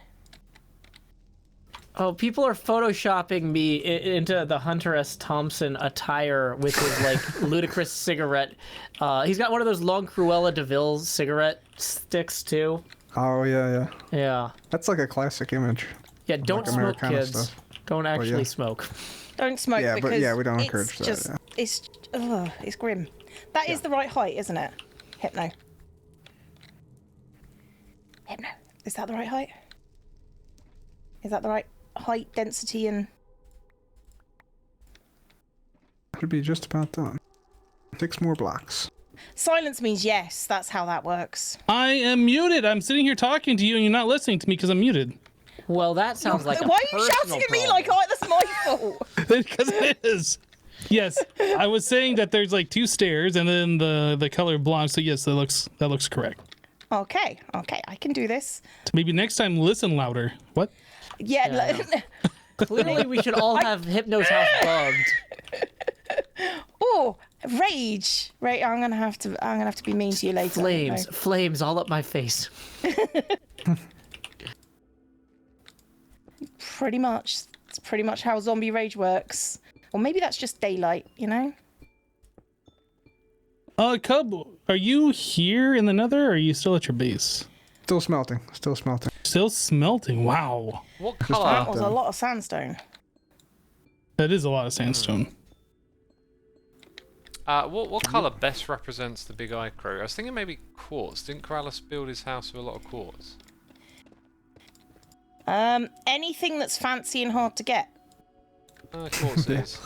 Oh, people are photoshopping me into the Hunter S. Thompson attire with his, like, ludicrous cigarette. He's got one of those long Cruella de Vil cigarette sticks, too. Oh, yeah. Yeah. That's like a classic image. Yeah, don't Like smoke, Americana kids. stuff. Don't actually yeah. smoke. Don't smoke Yeah, but because yeah, we don't it's encourage that, just, yeah. it's grim. That is the right height, isn't it? Hypno. Hypno. Is that the right height? Is that the right height, density, and... Should be just about done. 6 more blocks. Silence means yes. That's how that works. I am muted. I'm sitting here talking to you and you're not listening to me because I'm muted. Well, that sounds like Why are you shouting at me like that's my fault? Because it is. Yes, I was saying that there's like 2 stairs and then the color blocks. So yes, that looks correct. Okay, I can do this. Maybe next time listen louder. What? Yeah. Clearly, we should all have Hypno's house bugged. Oh, rage. Right, I'm gonna have to be mean to you later. Flames all up my face. Pretty much. It's pretty much how zombie rage works. Or maybe that's just daylight, you know? Cub, are you here in the Nether or are you still at your base? Still smelting. Still smelting. Still smelting. Wow. What That colour? was a lot of sandstone. That is a lot of sandstone. What colour best represents the Big Eye crew? I was thinking maybe quartz. Didn't Corrales build his house with a lot of quartz? Anything that's fancy and hard to get. Quartz is.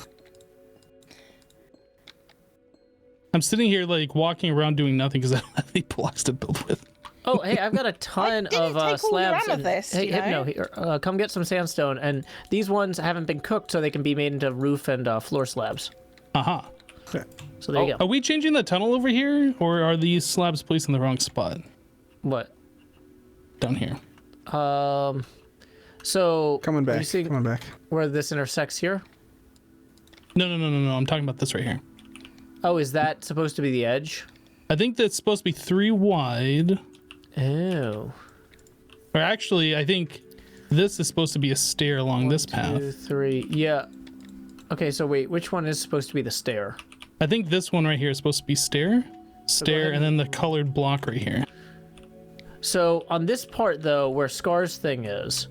I'm sitting here like walking around doing nothing because I don't have any blocks to build with. Oh, hey, I've got a ton didn't of take all your slabs. amethyst, Hey, you know? Hypno, here, come get some sandstone. And these ones haven't been cooked, so they can be made into roof and floor slabs. Aha. Yeah. So there you Are go. we changing the tunnel over here or are these slabs placed in the wrong spot? What? Down here. So Coming are back. you seeing Coming back. where this intersects here? No. I'm talking about this right here. Oh, is that supposed to be the edge? I think that's supposed to be 3 wide. Oh. Or actually, I think this is supposed to be a stair along this path. 2, 3. Yeah. Okay, so wait, which one is supposed to be the stair? I think this one right here is supposed to be stair, ahead and then the colored block right here. So on this part though, where Scar's thing is,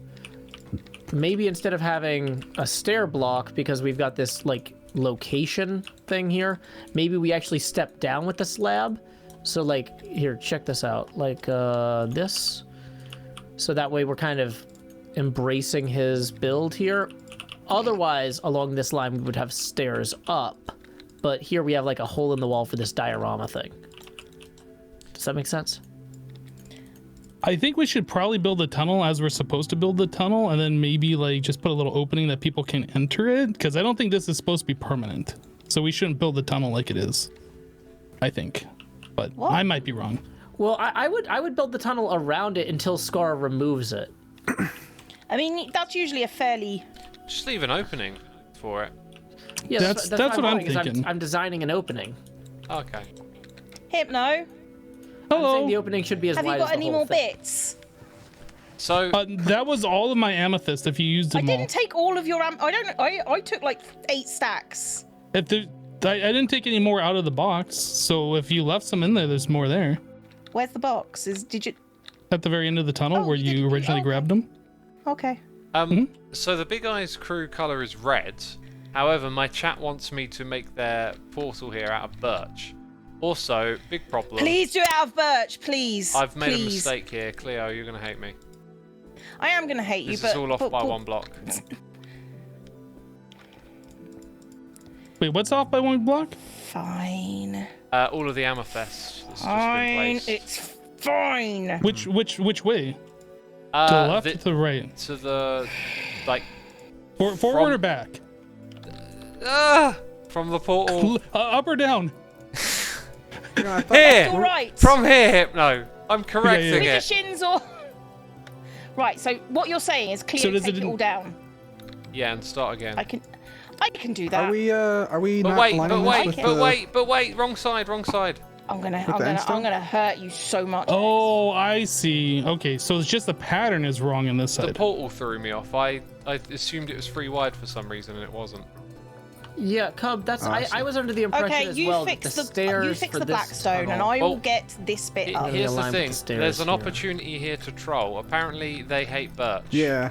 maybe instead of having a stair block, because we've got this like location thing here, maybe we actually step down with the slab. So like, here, check this out, like this. So that way we're kind of embracing his build here. Otherwise, along this line, we would have stairs up. But here we have like a hole in the wall for this diorama thing. Does that make sense? I think we should probably build the tunnel as we're supposed to build the tunnel, and then maybe like just put a little opening that people can enter it, because I don't think this is supposed to be permanent. So we shouldn't build the tunnel like it is, I think. But What? I might be wrong. Well, I would build the tunnel around it until Scar removes it. I mean, that's usually a fairly... Just leave an opening for it. Yeah, That's what I'm doing, is thinking. I'm designing an opening. Okay. Hypno, I'm Hello. saying the opening should be as have you wide got as the any whole more thing. bits? So That was all of my amethyst if you used I them all. didn't take all of your I took like 8 stacks. If there, I didn't take any more out of the box, so if you left some in there, there's more there. Where's the box? Did you... At the very end of the tunnel Oh, where you you didn't- originally oh. grabbed them. Okay. So the Big Eyes crew colour is red. However, my chat wants me to make their portal here out of birch. Also, big problem. Please do it out of birch, please. I've made a Please. mistake here, Cleo. You're gonna hate me. I am going to hate you, This but... is all off but- by but- 1 block. Wait, what's off by 1 block? Fine. All of the amethyst that's just been Fine. placed. It's fine. Which way? To the left or to the right? To the like Forward From- or back? from the portal. Up or down? You know, I thought, Here! All right. From here, Hypno! I'm correcting With it. your shins or. Right. So what you're saying is Cleo, does take it it all down. Yeah, and start again. I can do that. Are we But not wait, aligning but this wait, with but the... wait, but wait, wrong side, wrong side. I'm the end stone? gonna hurt you so much. Oh, I see. Okay, so it's just the pattern is wrong on this The side. portal threw me off. I assumed it was free wide for some reason, and it wasn't. Yeah, Cub, that's I see. I was under the impression Okay, as you well fix that the the stairs you fix for the this Blackstone, and tunnel- I will Well, get this bit up. Here's the aligned with thing. the stairs, There's an yeah. opportunity here to troll. Apparently, they hate birch. Yeah.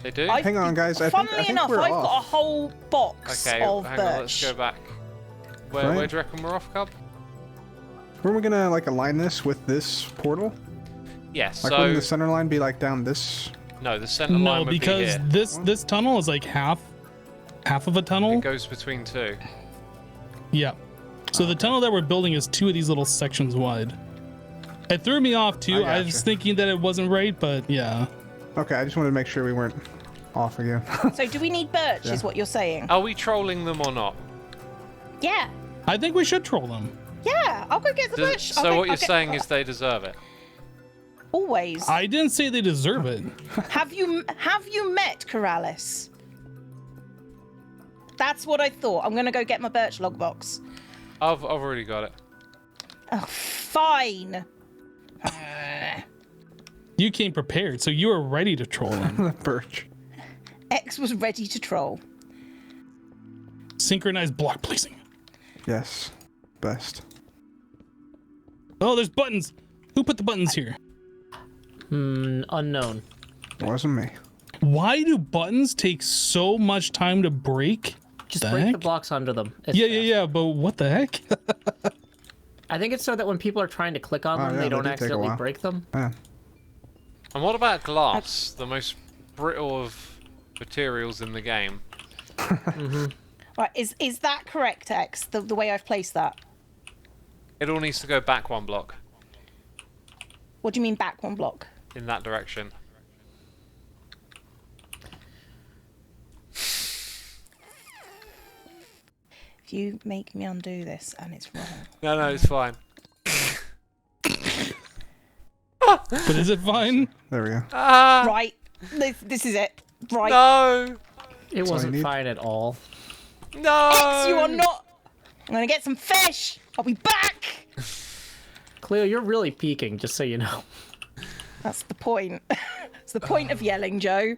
They do? Hang on, guys. I think Funnily enough, we're I've off. got a whole box Okay, of hang birch. on, let's go back. Where Right. do you reckon we're off, Cub? Weren't we gonna like align this with this portal? Yes, Like so... wouldn't the center line be like down this? No, the center line No, would be because here. this tunnel is like half of a tunnel. It goes between two. Yeah. So the tunnel that we're building is 2 of these little sections wide. It threw me off too. I was gotcha. thinking that it wasn't right, but yeah. Okay, I just wanted to make sure we weren't off again. So do we need birch? Yeah. Is what you're saying? Are we trolling them or not? Yeah. I think we should troll them. Yeah. I'll go get the Does- birch. so what you're saying is they deserve it. Always. I didn't say they deserve it. Have you met Corrales? That's what I thought. I'm gonna go get my birch log box. I've already got it. Oh, fine. You came prepared, so you were ready to troll them. The birch. X was ready to troll. Synchronized block placing. Yes. Best. Oh, there's buttons. Who put the buttons here? Unknown. Wasn't me. Why do buttons take so much time to break? Just The break the heck? blocks under them. It's Yeah, fast. yeah, but what the heck? I think it's so that when people are trying to click on Oh, them, yeah, they they don't do take a accidentally while. break them. Man. And what about glass? The most brittle of materials in the game. Right, is that correct, X? The way I've placed that? It all needs to go back 1 block. What do you mean back 1 block? In that direction. If you make me undo this and it's wrong. No, it's fine. But is it fine? There we go. Ah! Right, this is it. Right. No! It all I wasn't need. fine at all. No! X, you are not. I'm gonna get some fish. I'll be back. Cleo, you're really peeking, just so you know. That's the point. It's the point of yelling, Joe.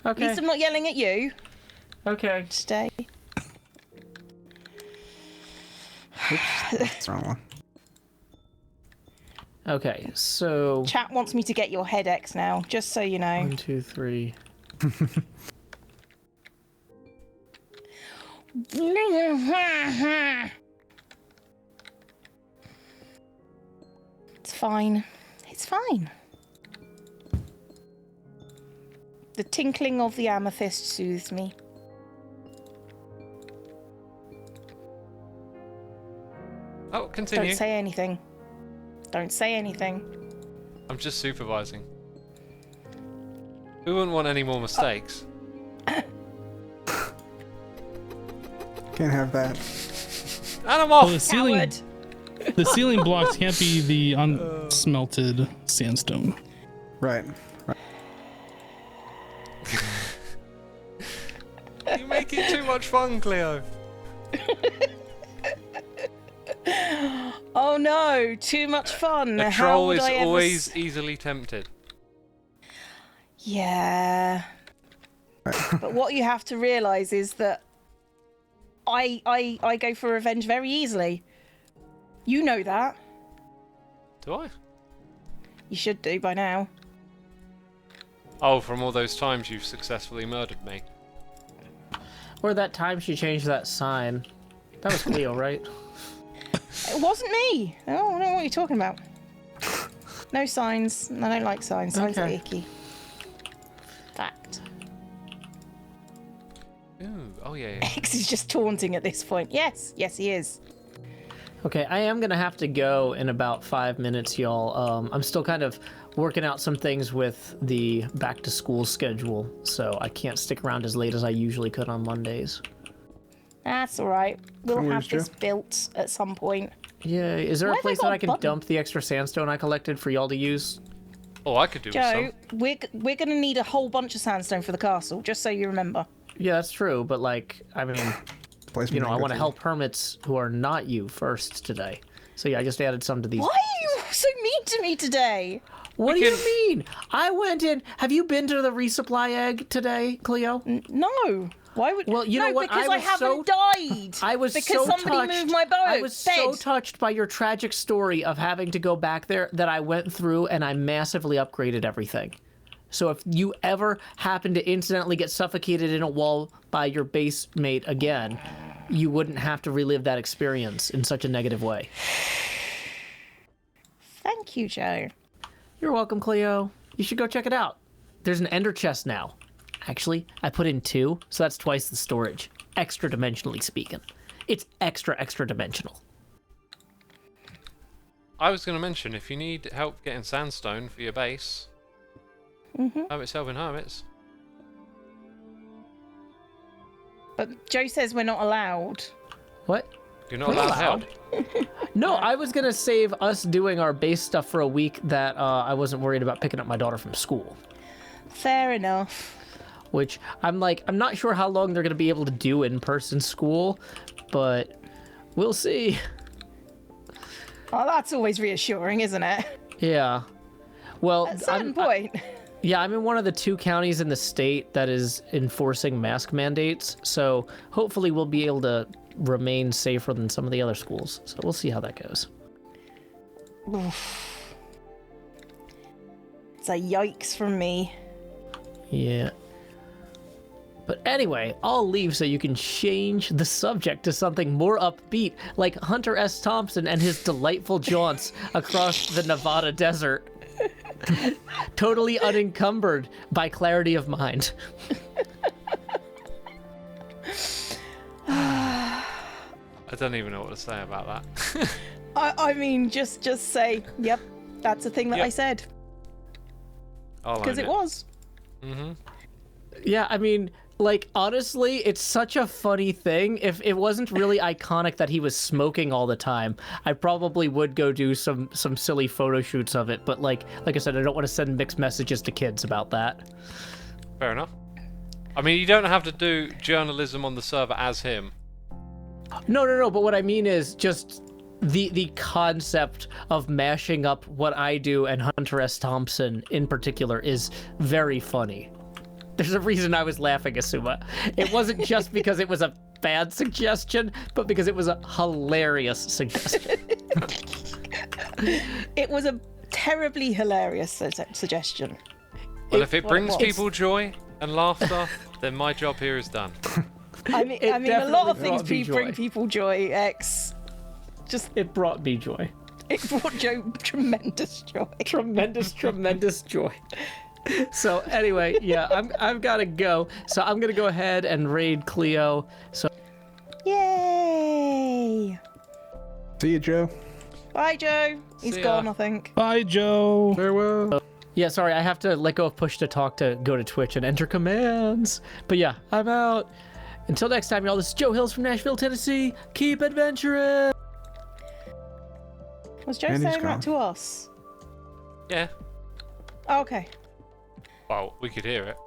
At Okay. least I'm not yelling at you. Okay. Stay. That's the wrong one. Okay, so Chat wants me to get your head, X, now, just so you know. 1, 2, 3. It's fine. It's fine. The tinkling of the amethyst soothes me. Oh, continue. Don't say anything. Don't say anything. I'm just supervising. We wouldn't want any more mistakes. Can't have that. And I'm Oh, off! the ceiling, Coward. the ceiling blocks can't be the unsmelted sandstone. Right. You make it too much fun, Cleo. Oh no, too much fun. A How troll would is I ever always easily tempted. Yeah. But what you have to realise is that I go for revenge very easily. You know that. Do I? You should do by now. Oh, from all those times you've successfully murdered me. Or that time she changed that sign. That was Cleo, right? It wasn't me. I don't know what you're talking about. No signs. I don't like signs. Signs are Okay. icky. Fact. Ooh, oh yeah, yeah. X is just taunting at this point. Yes, yes, he is. Okay, I am gonna have to go in about 5 minutes, y'all. I'm still kind of working out some things with the back to school schedule, so I can't stick around as late as I usually could on Mondays. That's all right. We'll No have worries, this Joe. built at some point. Yeah, is there Why a have I place got that a I can button? dump the extra sandstone I collected for y'all to use? Oh, I could do with Joe, some. we're gonna need a whole bunch of sandstone for the castle, just so you remember. Yeah, that's true, but like, I mean, Place you know, I good want to for help hermits who are not you first today. So yeah, I just added some to these. Why are you so mean to me today? What We do you can- mean? I went in. Have you been to the resupply egg today, Cleo? No. Why would? Well, you no, know what? because I I was haven't so- died. I was because so somebody touched. moved my boat. I was so touched by your tragic story of having to go back there that I went through and I massively upgraded everything. So if you ever happen to incidentally get suffocated in a wall by your base mate again, you wouldn't have to relive that experience in such a negative way. Thank you, Joe. You're welcome, Cleo. You should go check it out. There's an ender chest now. Actually, I put in 2, so that's twice the storage. Extra dimensionally speaking. It's extra dimensional. I was going to mention, if you need help getting sandstone for your base, Hermits helping hermits. But Joe says we're not allowed. What? You're not allowed help. No, I was gonna save us doing our base stuff for a week that I wasn't worried about picking up my daughter from school. Fair enough. Which I'm not sure how long they're gonna be able to do in-person school, but we'll see. Oh, that's always reassuring, isn't it? Yeah. Well, At a certain point. Yeah, I'm in one of the 2 counties in the state that is enforcing mask mandates, so hopefully we'll be able to remain safer than some of the other schools. So we'll see how that goes. It's a yikes from me. Yeah. But anyway, I'll leave so you can change the subject to something more upbeat, like Hunter S. Thompson and his delightful jaunts across the Nevada desert. Totally unencumbered by clarity of mind. I don't even know what to say about that. I mean, just say, yep, that's a thing that I Yep. said. Because it was. Yeah, I mean, like, honestly, it's such a funny thing. If it wasn't really iconic that he was smoking all the time, I probably would go do some silly photo shoots of it. But like I said, I don't want to send mixed messages to kids about that. Fair enough. I mean, you don't have to do journalism on the server as him. No, but what I mean is just the concept of mashing up what I do and Hunter S. Thompson in particular is very funny. There's a reason I was laughing, Xisuma. It wasn't just because it was a bad suggestion, but because it was a hilarious suggestion. It was a terribly hilarious suggestion. Well, if it brings was. people joy and laughter, then my job here is done. I mean, It a lot of definitely things brought me bring joy. people joy. Just It brought me joy. it brought Joe tremendous joy. Tremendous joy. So anyway, yeah, I've got to go. So I'm gonna go ahead and raid Cleo. So Yay! See you, Joe. Bye, Joe. He's See ya. gone, I think. Bye, Joe. Farewell. yeah, sorry, I have to let go of push to talk to go to Twitch and enter commands. But yeah, I'm out. Until next time, y'all. This is Joe Hills from Nashville, Tennessee. Keep adventuring. Was Joe And he's saying gone. that to us? Yeah. Oh, okay. Well, we could hear it.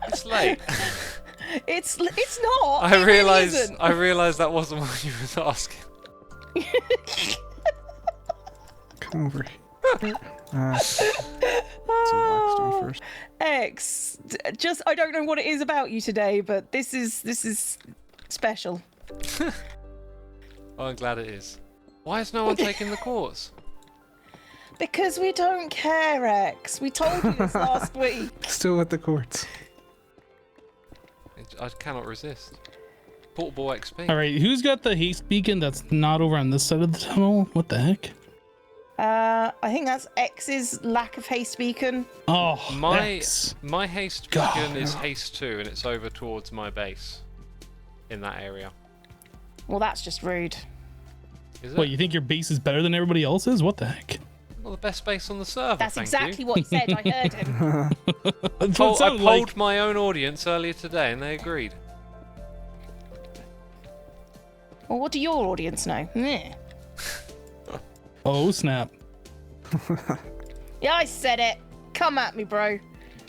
It's late. It's not. I It really realised isn't. I realised that wasn't what you was asking. Come over here. Some blackstone first. X, just I don't know what it is about you today, but this is special. Oh, I'm glad it is. Why is no one taking the quartz? Because we don't care, X. We told you this last week. Still with the quartz. I cannot resist. Portable XP. All right, who's got the haste beacon that's not over on this side of the tunnel? What the heck? I think that's X's lack of haste beacon. Oh, My X. my haste God. beacon is haste 2 and it's over towards my base. In that area. Well, that's just rude. Is it? What, you think your base is better than everybody else's? What the heck? Well, the best base on the server, That's thank exactly you. what he said. I heard him. That's what it I sounded polled like. my own audience earlier today and they agreed. Well, what do your audience know? Meh. Oh, snap. Yeah, I said it. Come at me, bro.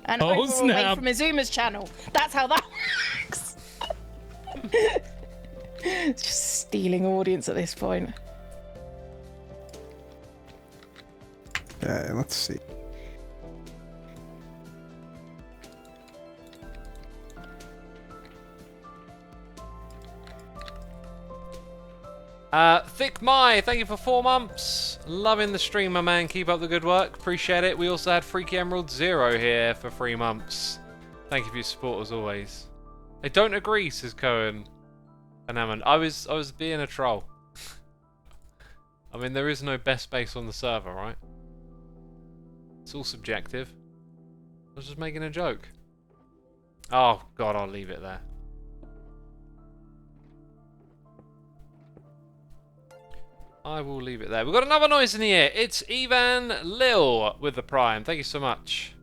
And Oh, over away snap. from Xizuma's channel. That's how that works. It's just stealing audience at this point. Let's see. Thick Mai, thank you for 4 months. Loving the stream, my man. Keep up the good work. Appreciate it. We also had Freaky Emerald Zero here for 3 months. Thank you for your support as always. I don't agree, says Cohen. And Hammond. I was being a troll. I mean, there is no best base on the server, right? It's all subjective. I was just making a joke. Oh, God, I'll leave it there. I will leave it there. We've got another noise in the air. It's Ivan Lil with the Prime. Thank you so much.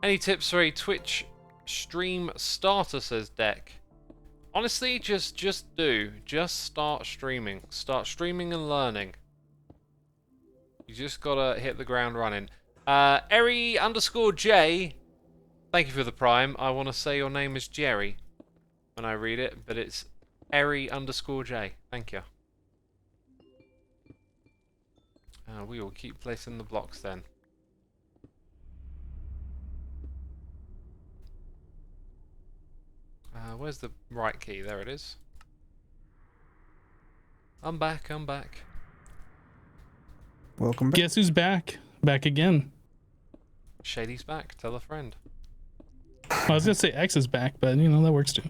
Any tips for a Twitch stream starter, says Deck. Honestly, just do. Just start streaming. Start streaming and learning. You just gotta hit the ground running. Eri_J. Thank you for the Prime. I want to say your name is Jerry when I read it, but it's Eri_J. Thank you. We will keep placing the blocks then. Where's the right key? There it is. I'm back. Welcome back. Guess who's back? Back again. Shady's back. Tell a friend. I was gonna say X is back, but you know that works too.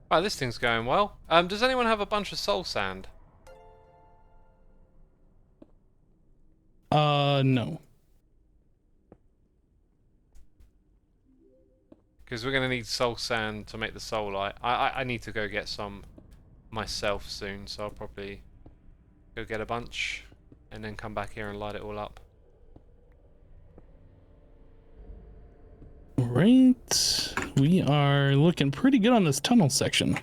Right, this thing's going well. Does anyone have a bunch of soul sand? No. Because we're going to need soul sand to make the soul light. I need to go get some myself soon, so I'll probably go get a bunch and then come back here and light it all up. Right. We are looking pretty good on this tunnel section.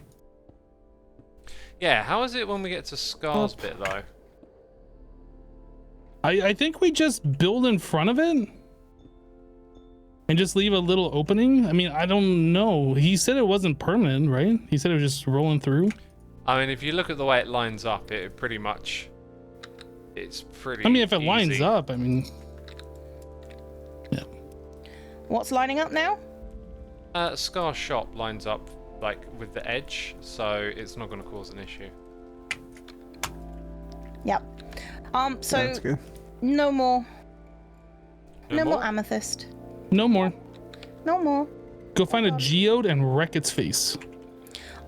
Yeah, how is it when we get to Scar's bit, though? I think we just build in front of it and just leave a little opening. I mean, I don't know. He said it wasn't permanent, right? He said it was just rolling through. I mean, if you look at the way it lines up, it pretty much... It's pretty I mean, if it easy. lines up, I mean... Yeah. What's lining up now? Scar's shop lines up, like, with the edge, so it's not going to cause an issue. Yep. So That's good. no more. No No more? more amethyst. No more. No more. Go find a geode and wreck its face.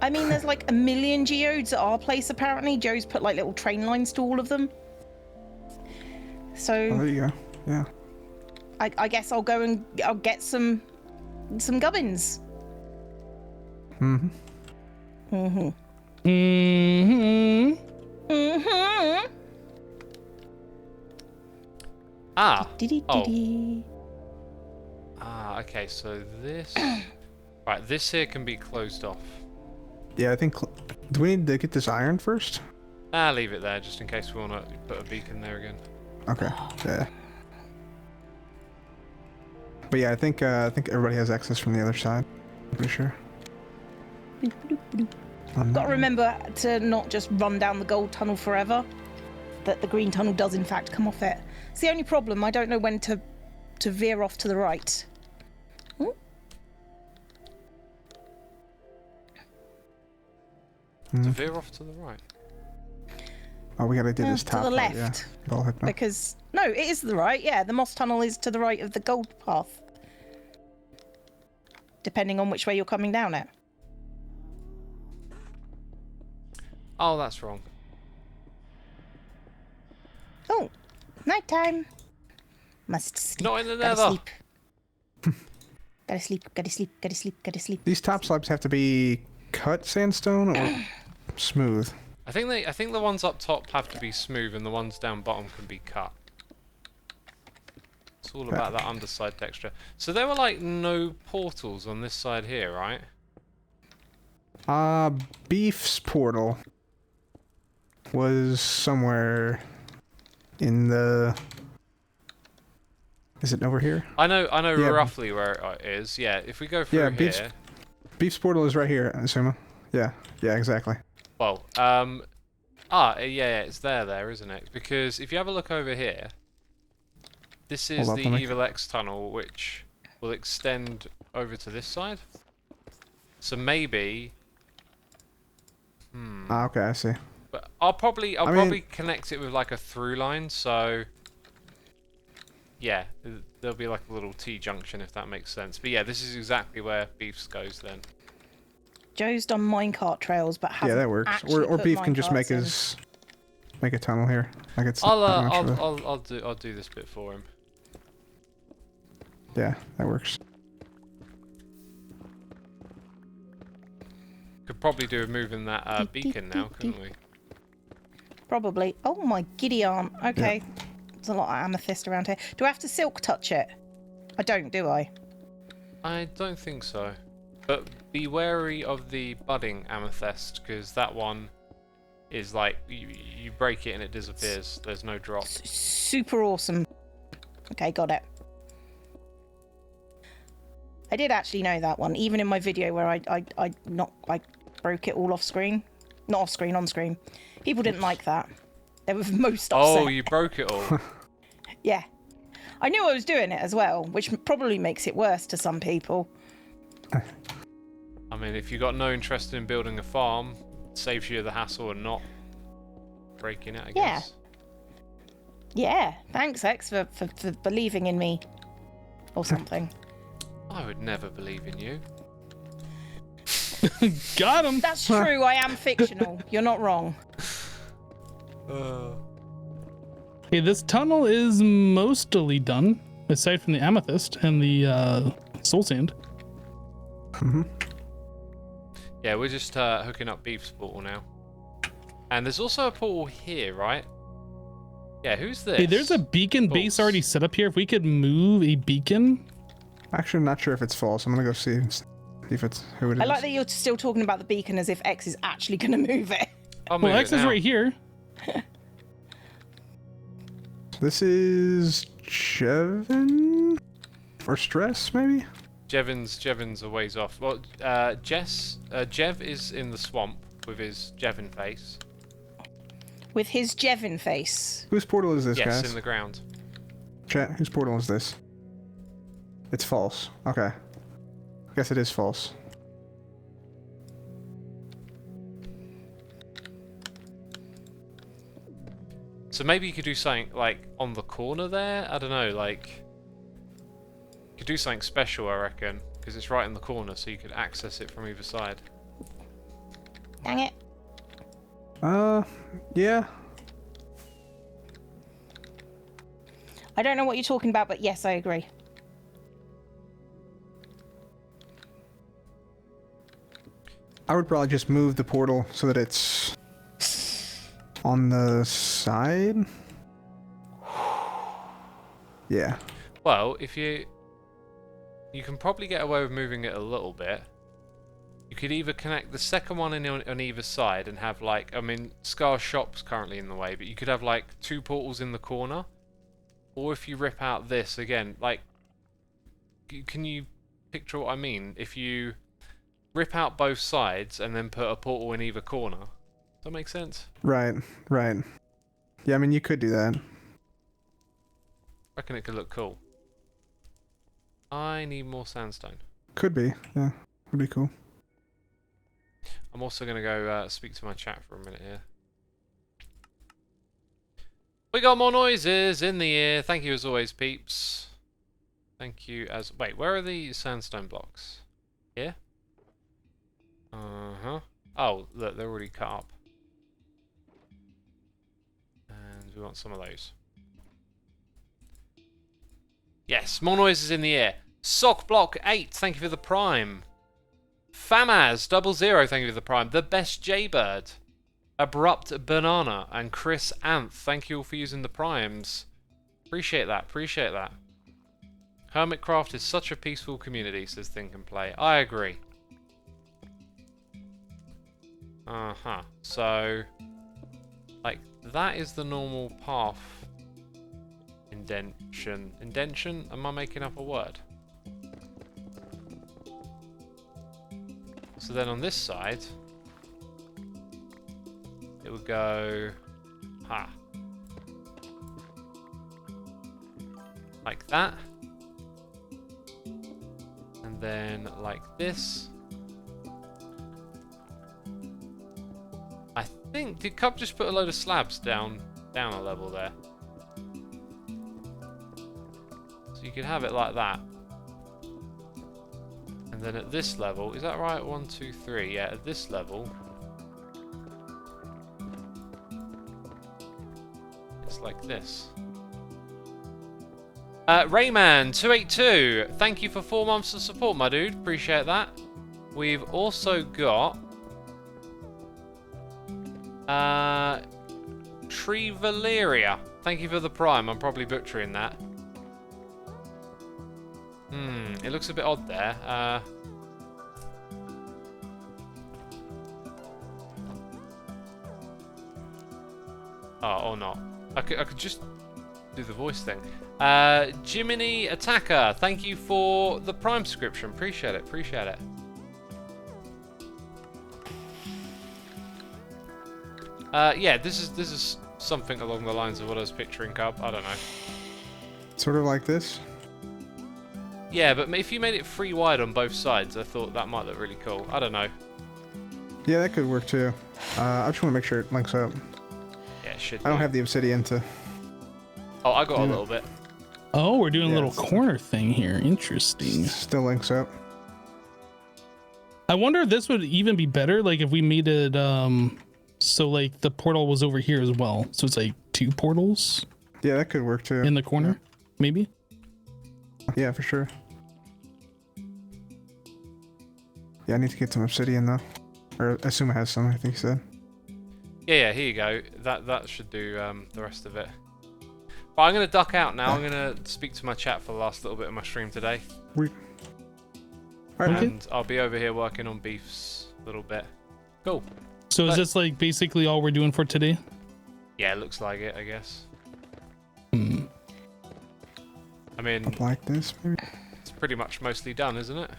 I mean, there's like a million geodes at our place apparently. Joe's put like little train lines to all of them. Oh, So there you go. Yeah. I guess I'll go and I'll get some gubbins. Mm-hmm. Mm-hmm. Mm-hmm. Mm-hmm. Ah! Diddy. Ah, okay, so this... Right, this here can be closed off. Yeah, I think... Do we need to get this iron first? Leave it there, just in case we want to put a beacon there again. Okay. Yeah. But yeah, I think everybody has access from the other side. I'm pretty sure. Got to remember to not just run down the gold tunnel forever. That the green tunnel does in fact come off it. It's the only problem. I don't know when to veer off to the right. Ooh. To veer off to the right. Oh, we gotta do this To top the part, left. yeah. Ball head, no. Because no, it is to the right. Yeah, the moss tunnel is to the right of the gold path. Depending on which way you're coming down it. Oh, that's wrong. Oh, nighttime. Must sleep. Not in the Gotta Nether. sleep. Gotta sleep. Gotta sleep. Gotta sleep. Gotta sleep. These top slabs have to be cut sandstone or smooth. I think the ones up top have to be smooth, and the ones down bottom can be cut. It's all about that underside texture. So there were like no portals on this side here, right? Beef's portal was somewhere in the... Is it over here? I know Yeah. roughly where it is. Yeah, if we go through here. Beef's portal is right here, Xisuma. Yeah, exactly. Well, yeah, it's there, isn't it? Because if you have a look over here, this is the Evil X tunnel, which will extend over to this side. So maybe. Okay, I see. But I'll probably connect it with like a through line. So yeah, there'll be like a little T junction if that makes sense. But yeah, this is exactly where Beef's goes then. Joe's done minecart trails, but hasn't. Yeah, that works. Or Beef can just make a tunnel here. Like it's. I'll do this bit for him. Yeah, that works. Could probably do with moving that beacon now, couldn't we? Probably. Oh my giddy aunt. Okay. Yeah. There's a lot of amethyst around here. Do I have to silk touch it? I don't, do I? I don't think so. But be wary of the budding amethyst, because that one is like, you break it and it disappears. There's no drop. Super awesome. Okay, got it. I did actually know that one, even in my video where I broke it all off screen. Not off screen, on screen. People didn't like that. They were most upset. Oh, you broke it all. Yeah. I knew I was doing it as well, which probably makes it worse to some people. I mean, if you've got no interest in building a farm, it saves you the hassle of not breaking it, I guess. Yeah. Thanks, X, for believing in me. Or something. I would never believe in you. Got him. That's true, I am fictional. You're not wrong. Okay, this tunnel is mostly done, aside from the amethyst and the soul sand. Yeah, we're just hooking up Beef's portal now. And there's also a portal here, right? Yeah, who's this? Hey, there's a beacon base already set up here. If we could move a beacon. Actually, I'm not sure if it's false. I'm gonna go see if it's who it is. I like that you're still talking about the beacon as if X is actually gonna move it. I'll move well, X it is now. right here. This is Jevin? Or Stress, maybe? Jevin's a ways off. Well, Jev is in the swamp with his Jevin face. With his Jevin face. Whose portal is this, guys? Yes, in the ground. Chat, whose portal is this? It's false. Okay. I guess it is false. So maybe you could do something like on the corner there? I don't know, like... You could do something special, I reckon. Because it's right in the corner, so you could access it from either side. Dang it. Yeah. I don't know what you're talking about, but yes, I agree. I would probably just move the portal so that it's on the side. Yeah. Well, if you can probably get away with moving it a little bit. You could either connect the second one on either side and have like, I mean, Scar's shop's currently in the way, but you could have like 2 portals in the corner. Or if you rip out this again, like, can you picture what I mean? If you rip out both sides and then put a portal in either corner. Does that make sense? Right. Yeah, I mean, you could do that. I reckon it could look cool. I need more sandstone. Could be, yeah. Would be cool. I'm also going to go speak to my chat for a minute here. We got more noises in the ear. Thank you as always, peeps. Thank you as... Wait, where are the sandstone blocks? Here? Uh-huh. Oh, look, they're already cut up. And we want some of those. Yes, more noises in the air. Sockblock 8, thank you for the prime. Famaz 00, thank you for the prime. The best Jaybird. Abrupt Banana, and Chris Anth. Thank you all for using the primes. Appreciate that. Appreciate that. Hermitcraft is such a peaceful community, says Think and Play. I agree. So, like, that is the normal path. Indention. Indention? Am I making up a word? So then on this side, it would go... like that. And then like this. I think, did Cub just put a load of slabs down a level there? So you could have it like that. And then at this level, is that right? 1, 2, 3. Yeah, at this level, it's like this. Rayman282, thank you for 4 months of support, my dude. Appreciate that. We've also got Trevaleria. Thank you for the prime. I'm probably butchering that. It looks a bit odd there. Or not. I could just do the voice thing. Jiminy Attacker, thank you for the prime subscription. Appreciate it. Appreciate it. Yeah, this is something along the lines of what I was picturing, Cub. I don't know. Sort of like this. Yeah, but if you made it 3 wide on both sides, I thought that might look really cool. I don't know. Yeah, that could work too. I just want to make sure it links up. Yeah, it should. I don't have the obsidian to. Oh, I got a little bit. Oh, we're doing a little corner thing here. Interesting. Still links up. I wonder if this would even be better, like if we made it so like the portal was over here as well. So it's like 2 portals. Yeah, that could work too. In the corner, maybe. Yeah, for sure. Yeah, I need to get some obsidian though. Or Xisuma has some, I think he said. Yeah, here you go. That should do the rest of it. But I'm going to duck out now. I'm going to speak to my chat for the last little bit of my stream today. Alright, and I'll be over here working on beefs a little bit. Cool. So is this like basically all we're doing for today? Yeah, it looks like it, I guess. I mean, like this, maybe? It's pretty much mostly done, isn't it?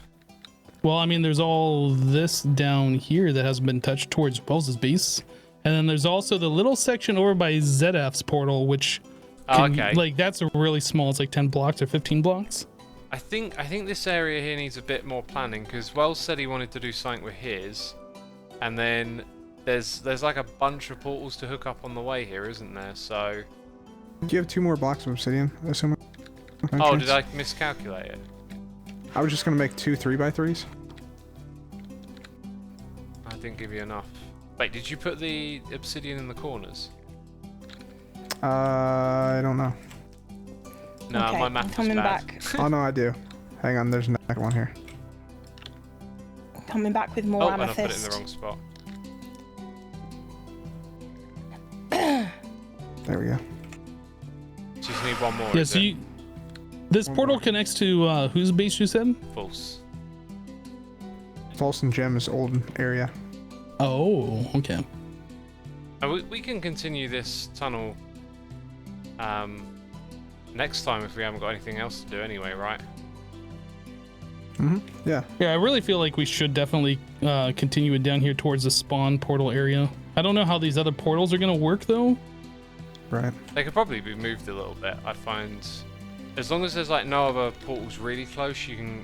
Well, I mean, there's all this down here that hasn't been touched towards Wells's base. And then there's also the little section over by ZF's portal, which okay. Like that's a really small, it's like 10 blocks or 15 blocks. I think this area here needs a bit more planning, because Wells said he wanted to do something with his, and then there's like a bunch of portals to hook up on the way here, isn't there? So Do you have 2 more blocks of obsidian, Xisuma? Oh, did I miscalculate it? I was just gonna make 2 3x3s. I didn't give you enough. Wait, did you put the obsidian in the corners? I don't know. No, okay, my I'm math is coming bad. back. Oh no, I do. Hang on, there's another one here. Coming back with more Oh, and I amethyst. put it in the wrong spot. There we go. Just need one more. Yeah, is so it? this portal connects to whose base you said? False. False and Gem's old area. Oh, okay. We can continue this tunnel next time if we haven't got anything else to do anyway, right? Yeah. Yeah, I really feel like we should definitely continue it down here towards the spawn portal area. I don't know how these other portals are going to work though. Right. They could probably be moved a little bit. I find, as long as there's like no other portals really close, you can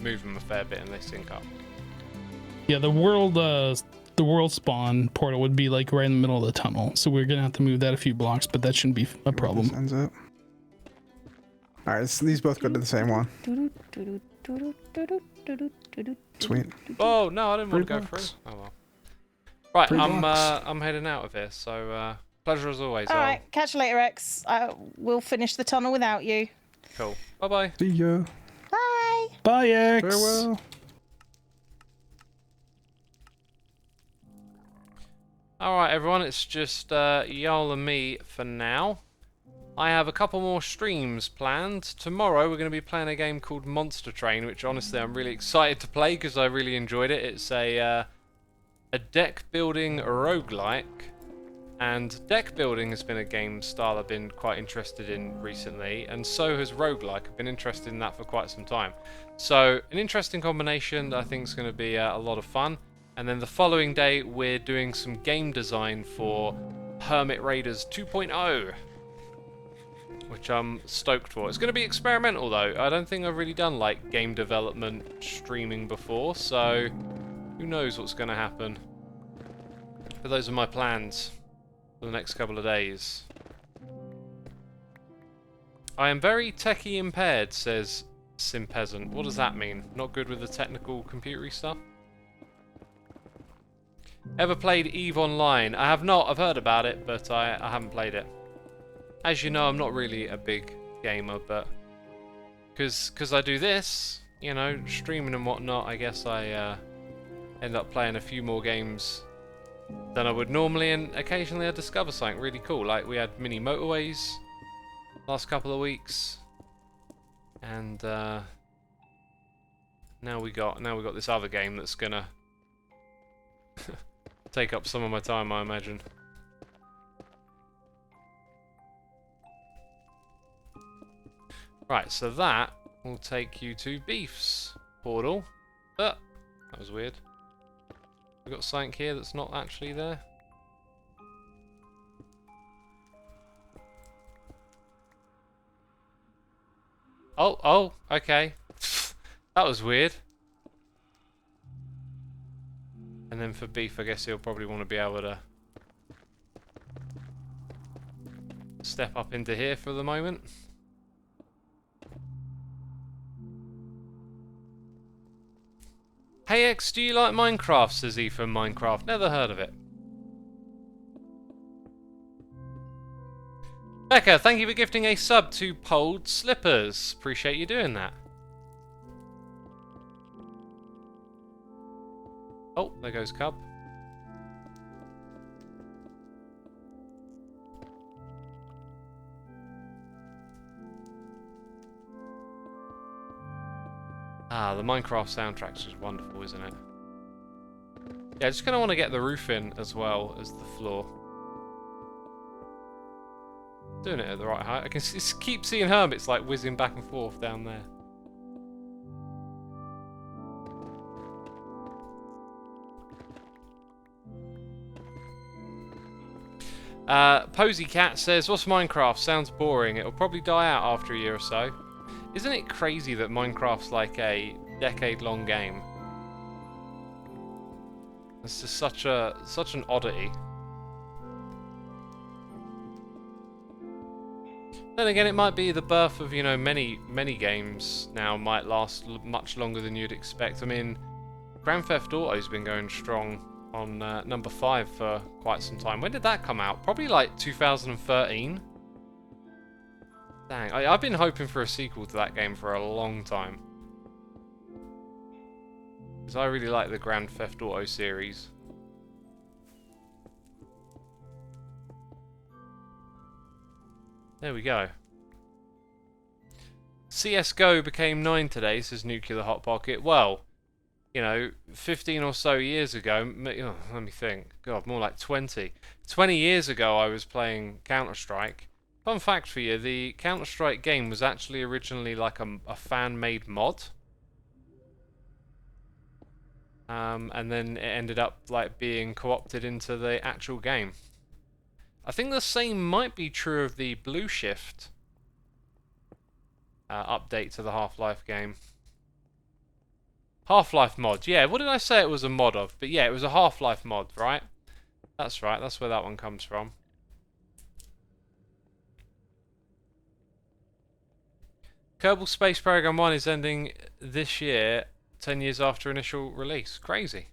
move them a fair bit and they sync up. Yeah, the world spawn portal would be like right in the middle of the tunnel, so we're gonna have to move that a few blocks, but that shouldn't be a problem. This ends up. All right, these both go to the same one. Sweet. Oh no, I didn't want to go through. blocks. Oh well. Right, 3 blocks. I'm heading out of here. So pleasure as always. All right, catch you later, X. We'll finish the tunnel without you. Cool. Bye bye. See ya. Bye. Bye, X. Farewell. Alright everyone, it's just y'all and me for now. I have a couple more streams planned. Tomorrow we're going to be playing a game called Monster Train, which honestly I'm really excited to play because I really enjoyed it. It's a deck building roguelike. And deck building has been a game style I've been quite interested in recently, and so has roguelike. I've been interested in that for quite some time. So, an interesting combination that I think is going to be a lot of fun. And then the following day, we're doing some game design for Hermit Raiders 2.0, which I'm stoked for. It's going to be experimental though. I don't think I've really done like game development streaming before, so who knows what's going to happen. But those are my plans for the next couple of days. I am very techie impaired, says Sim Peasant. What does that mean? Not good with the technical computery stuff? Ever played EVE Online? I have not. I've heard about it, but I haven't played it. As you know, I'm not really a big gamer, but because I do this, you know, streaming and whatnot, I guess I end up playing a few more games than I would normally, and occasionally I discover something really cool. Like we had mini motorways last couple of weeks, and now we got this other game that's gonna take up some of my time, I imagine. Right, so that will take you to Beef's portal. That was weird. We've got something here that's not actually there. Oh, okay. That was weird. And then for Beef, I guess he'll probably want to be able to step up into here for the moment. Hey X, do you like Minecraft? Says he from Minecraft. Never heard of it. Becca, thank you for gifting a sub to Poled Slippers. Appreciate you doing that. Oh, there goes Cub. Ah, the Minecraft soundtrack's just wonderful, isn't it? Yeah, I just kind of want to get the roof in as well as the floor. Doing it at the right height. I can keep seeing hermits like whizzing back and forth down there. Posycat says, what's Minecraft? Sounds boring. It'll probably die out after a year or so. Isn't it crazy that Minecraft's like a decade-long game? It's just such an oddity. Then again, it might be the birth of, you know, many games now might last much longer than you'd expect. I mean, Grand Theft Auto's been going strong on number 5 for quite some time. When did that come out? Probably like 2013. Dang, I've been hoping for a sequel to that game for a long time. Because I really like the Grand Theft Auto series. There we go. CSGO became 9 today, says Nuclear Hot Pocket. Well, you know, 15 or so years ago, let me think. God, more like 20. 20 years ago I was playing Counter-Strike. Fun fact for you, the Counter-Strike game was actually originally like a fan-made mod. And then it ended up like being co-opted into the actual game. I think the same might be true of the Blue Shift update to the Half-Life game. Half-Life mod, yeah, what did I say it was a mod of? But yeah, it was a Half-Life mod, right? That's right, that's where that one comes from. Kerbal Space Program 1 is ending this year, 10 years after initial release. Crazy.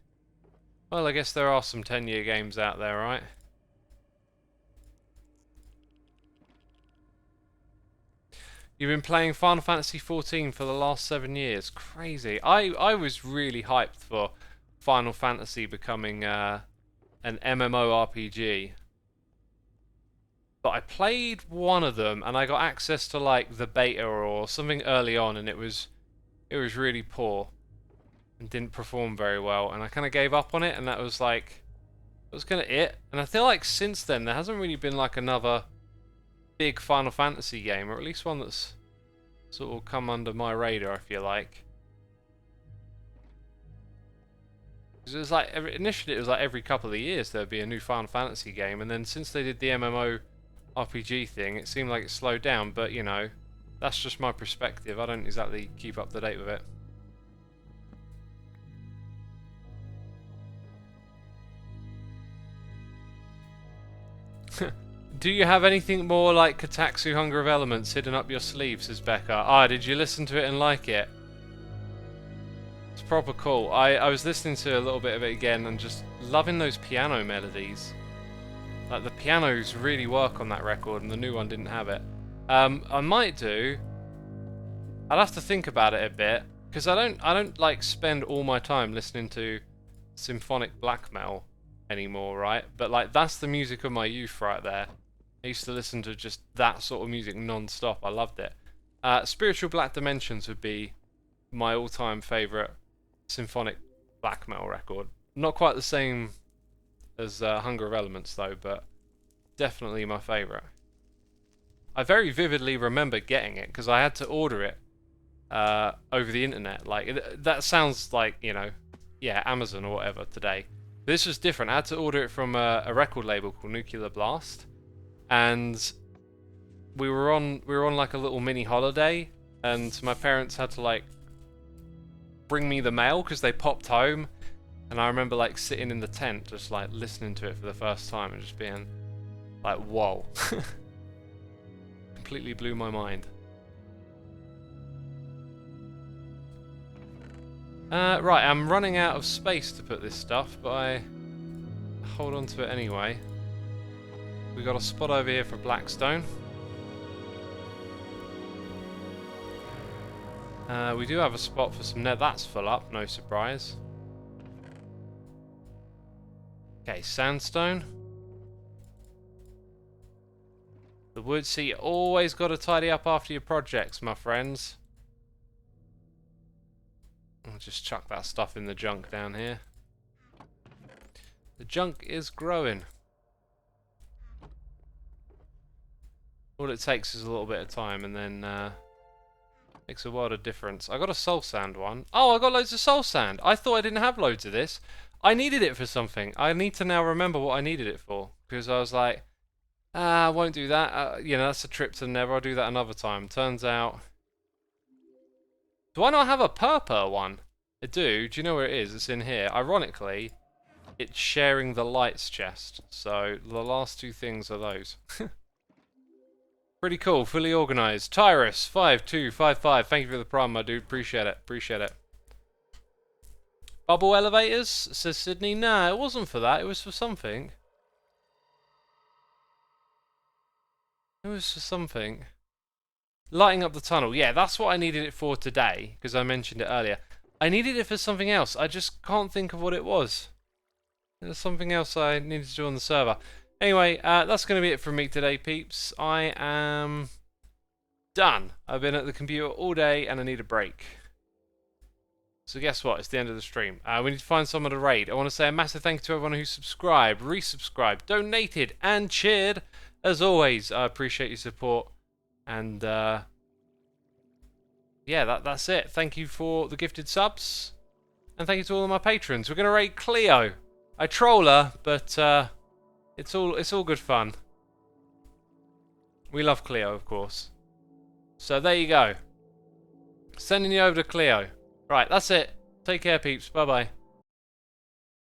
Well, I guess there are some 10-year games out there, right? You've been playing Final Fantasy XIV for the last 7 years. Crazy. I was really hyped for Final Fantasy becoming an MMORPG. But I played one of them and I got access to like the beta or something early on, and it was really poor and didn't perform very well, and I kind of gave up on it, and that was kind of it. And I feel like since then there hasn't really been like another big Final Fantasy game, or at least one that's sort of come under my radar, I feel like. Because it was like initially it was like every couple of years there'd be a new Final Fantasy game, and then since they did the MMO RPG thing, it seemed like it slowed down, but you know, that's just my perspective. I don't exactly keep up to date with it. Do you have anything more like Kotatsu Hunger of Elements hidden up your sleeve, says Becca. Ah, did you listen to it and like it? It's proper cool. I was listening to a little bit of it again and just loving those piano melodies. Like, the pianos really work on that record, and the new one didn't have it. I might do. I'll have to think about it a bit, because I don't like spend all my time listening to symphonic black metal anymore, right? But like, that's the music of my youth right there. I used to listen to just that sort of music non-stop. I loved it. Spiritual Black Dimensions would be my all-time favourite symphonic black metal record. Not quite the same as Hunger of Elements though, but definitely my favourite. I very vividly remember getting it because I had to order it over the internet. Like, that sounds like, you know, yeah, Amazon or whatever today. But this was different. I had to order it from a record label called Nuclear Blast, and we were on like a little mini holiday, and my parents had to like bring me the mail because they popped home. And I remember like sitting in the tent just like listening to it for the first time and just being like, whoa. Completely blew my mind. Right, I'm running out of space to put this stuff, but I hold on to it anyway. We got a spot over here for Blackstone. We do have a spot for some Nether. That's full up, no surprise. Okay, sandstone. The wood. See, you always got to tidy up after your projects, my friends. I'll just chuck that stuff in the junk down here. The junk is growing. All it takes is a little bit of time, and then makes a world of difference. I got a soul sand one. Oh, I got loads of soul sand. I thought I didn't have loads of this. I needed it for something. I need to now remember what I needed it for, because I was like, I won't do that. You know, that's a trip to Nether. I'll do that another time. Turns out, do I not have a purple one? I do. Do you know where it is? It's in here. Ironically, it's sharing the lights chest. So the last two things are those. Pretty cool. Fully organized. Tyrus5255. Thank you for the prime, my dude. Appreciate it. Appreciate it. Bubble elevators, says Sydney. Nah, it wasn't for that. It was for something. It was for something. Lighting up the tunnel. Yeah, that's what I needed it for today, because I mentioned it earlier. I needed it for something else. I just can't think of what it was. There's something else I needed to do on the server. Anyway, that's going to be it from me today, peeps. I am done. I've been at the computer all day and I need a break. So guess what? It's the end of the stream. We need to find someone to raid. I want to say a massive thank you to everyone who subscribed, resubscribed, donated, and cheered. As always, I appreciate your support. And yeah, that's it. Thank you for the gifted subs. And thank you to all of my patrons. We're going to raid Cleo. I troll her, but it's all good fun. We love Cleo, of course. So there you go. Sending you over to Cleo. Right, that's it. Take care, peeps. Bye-bye.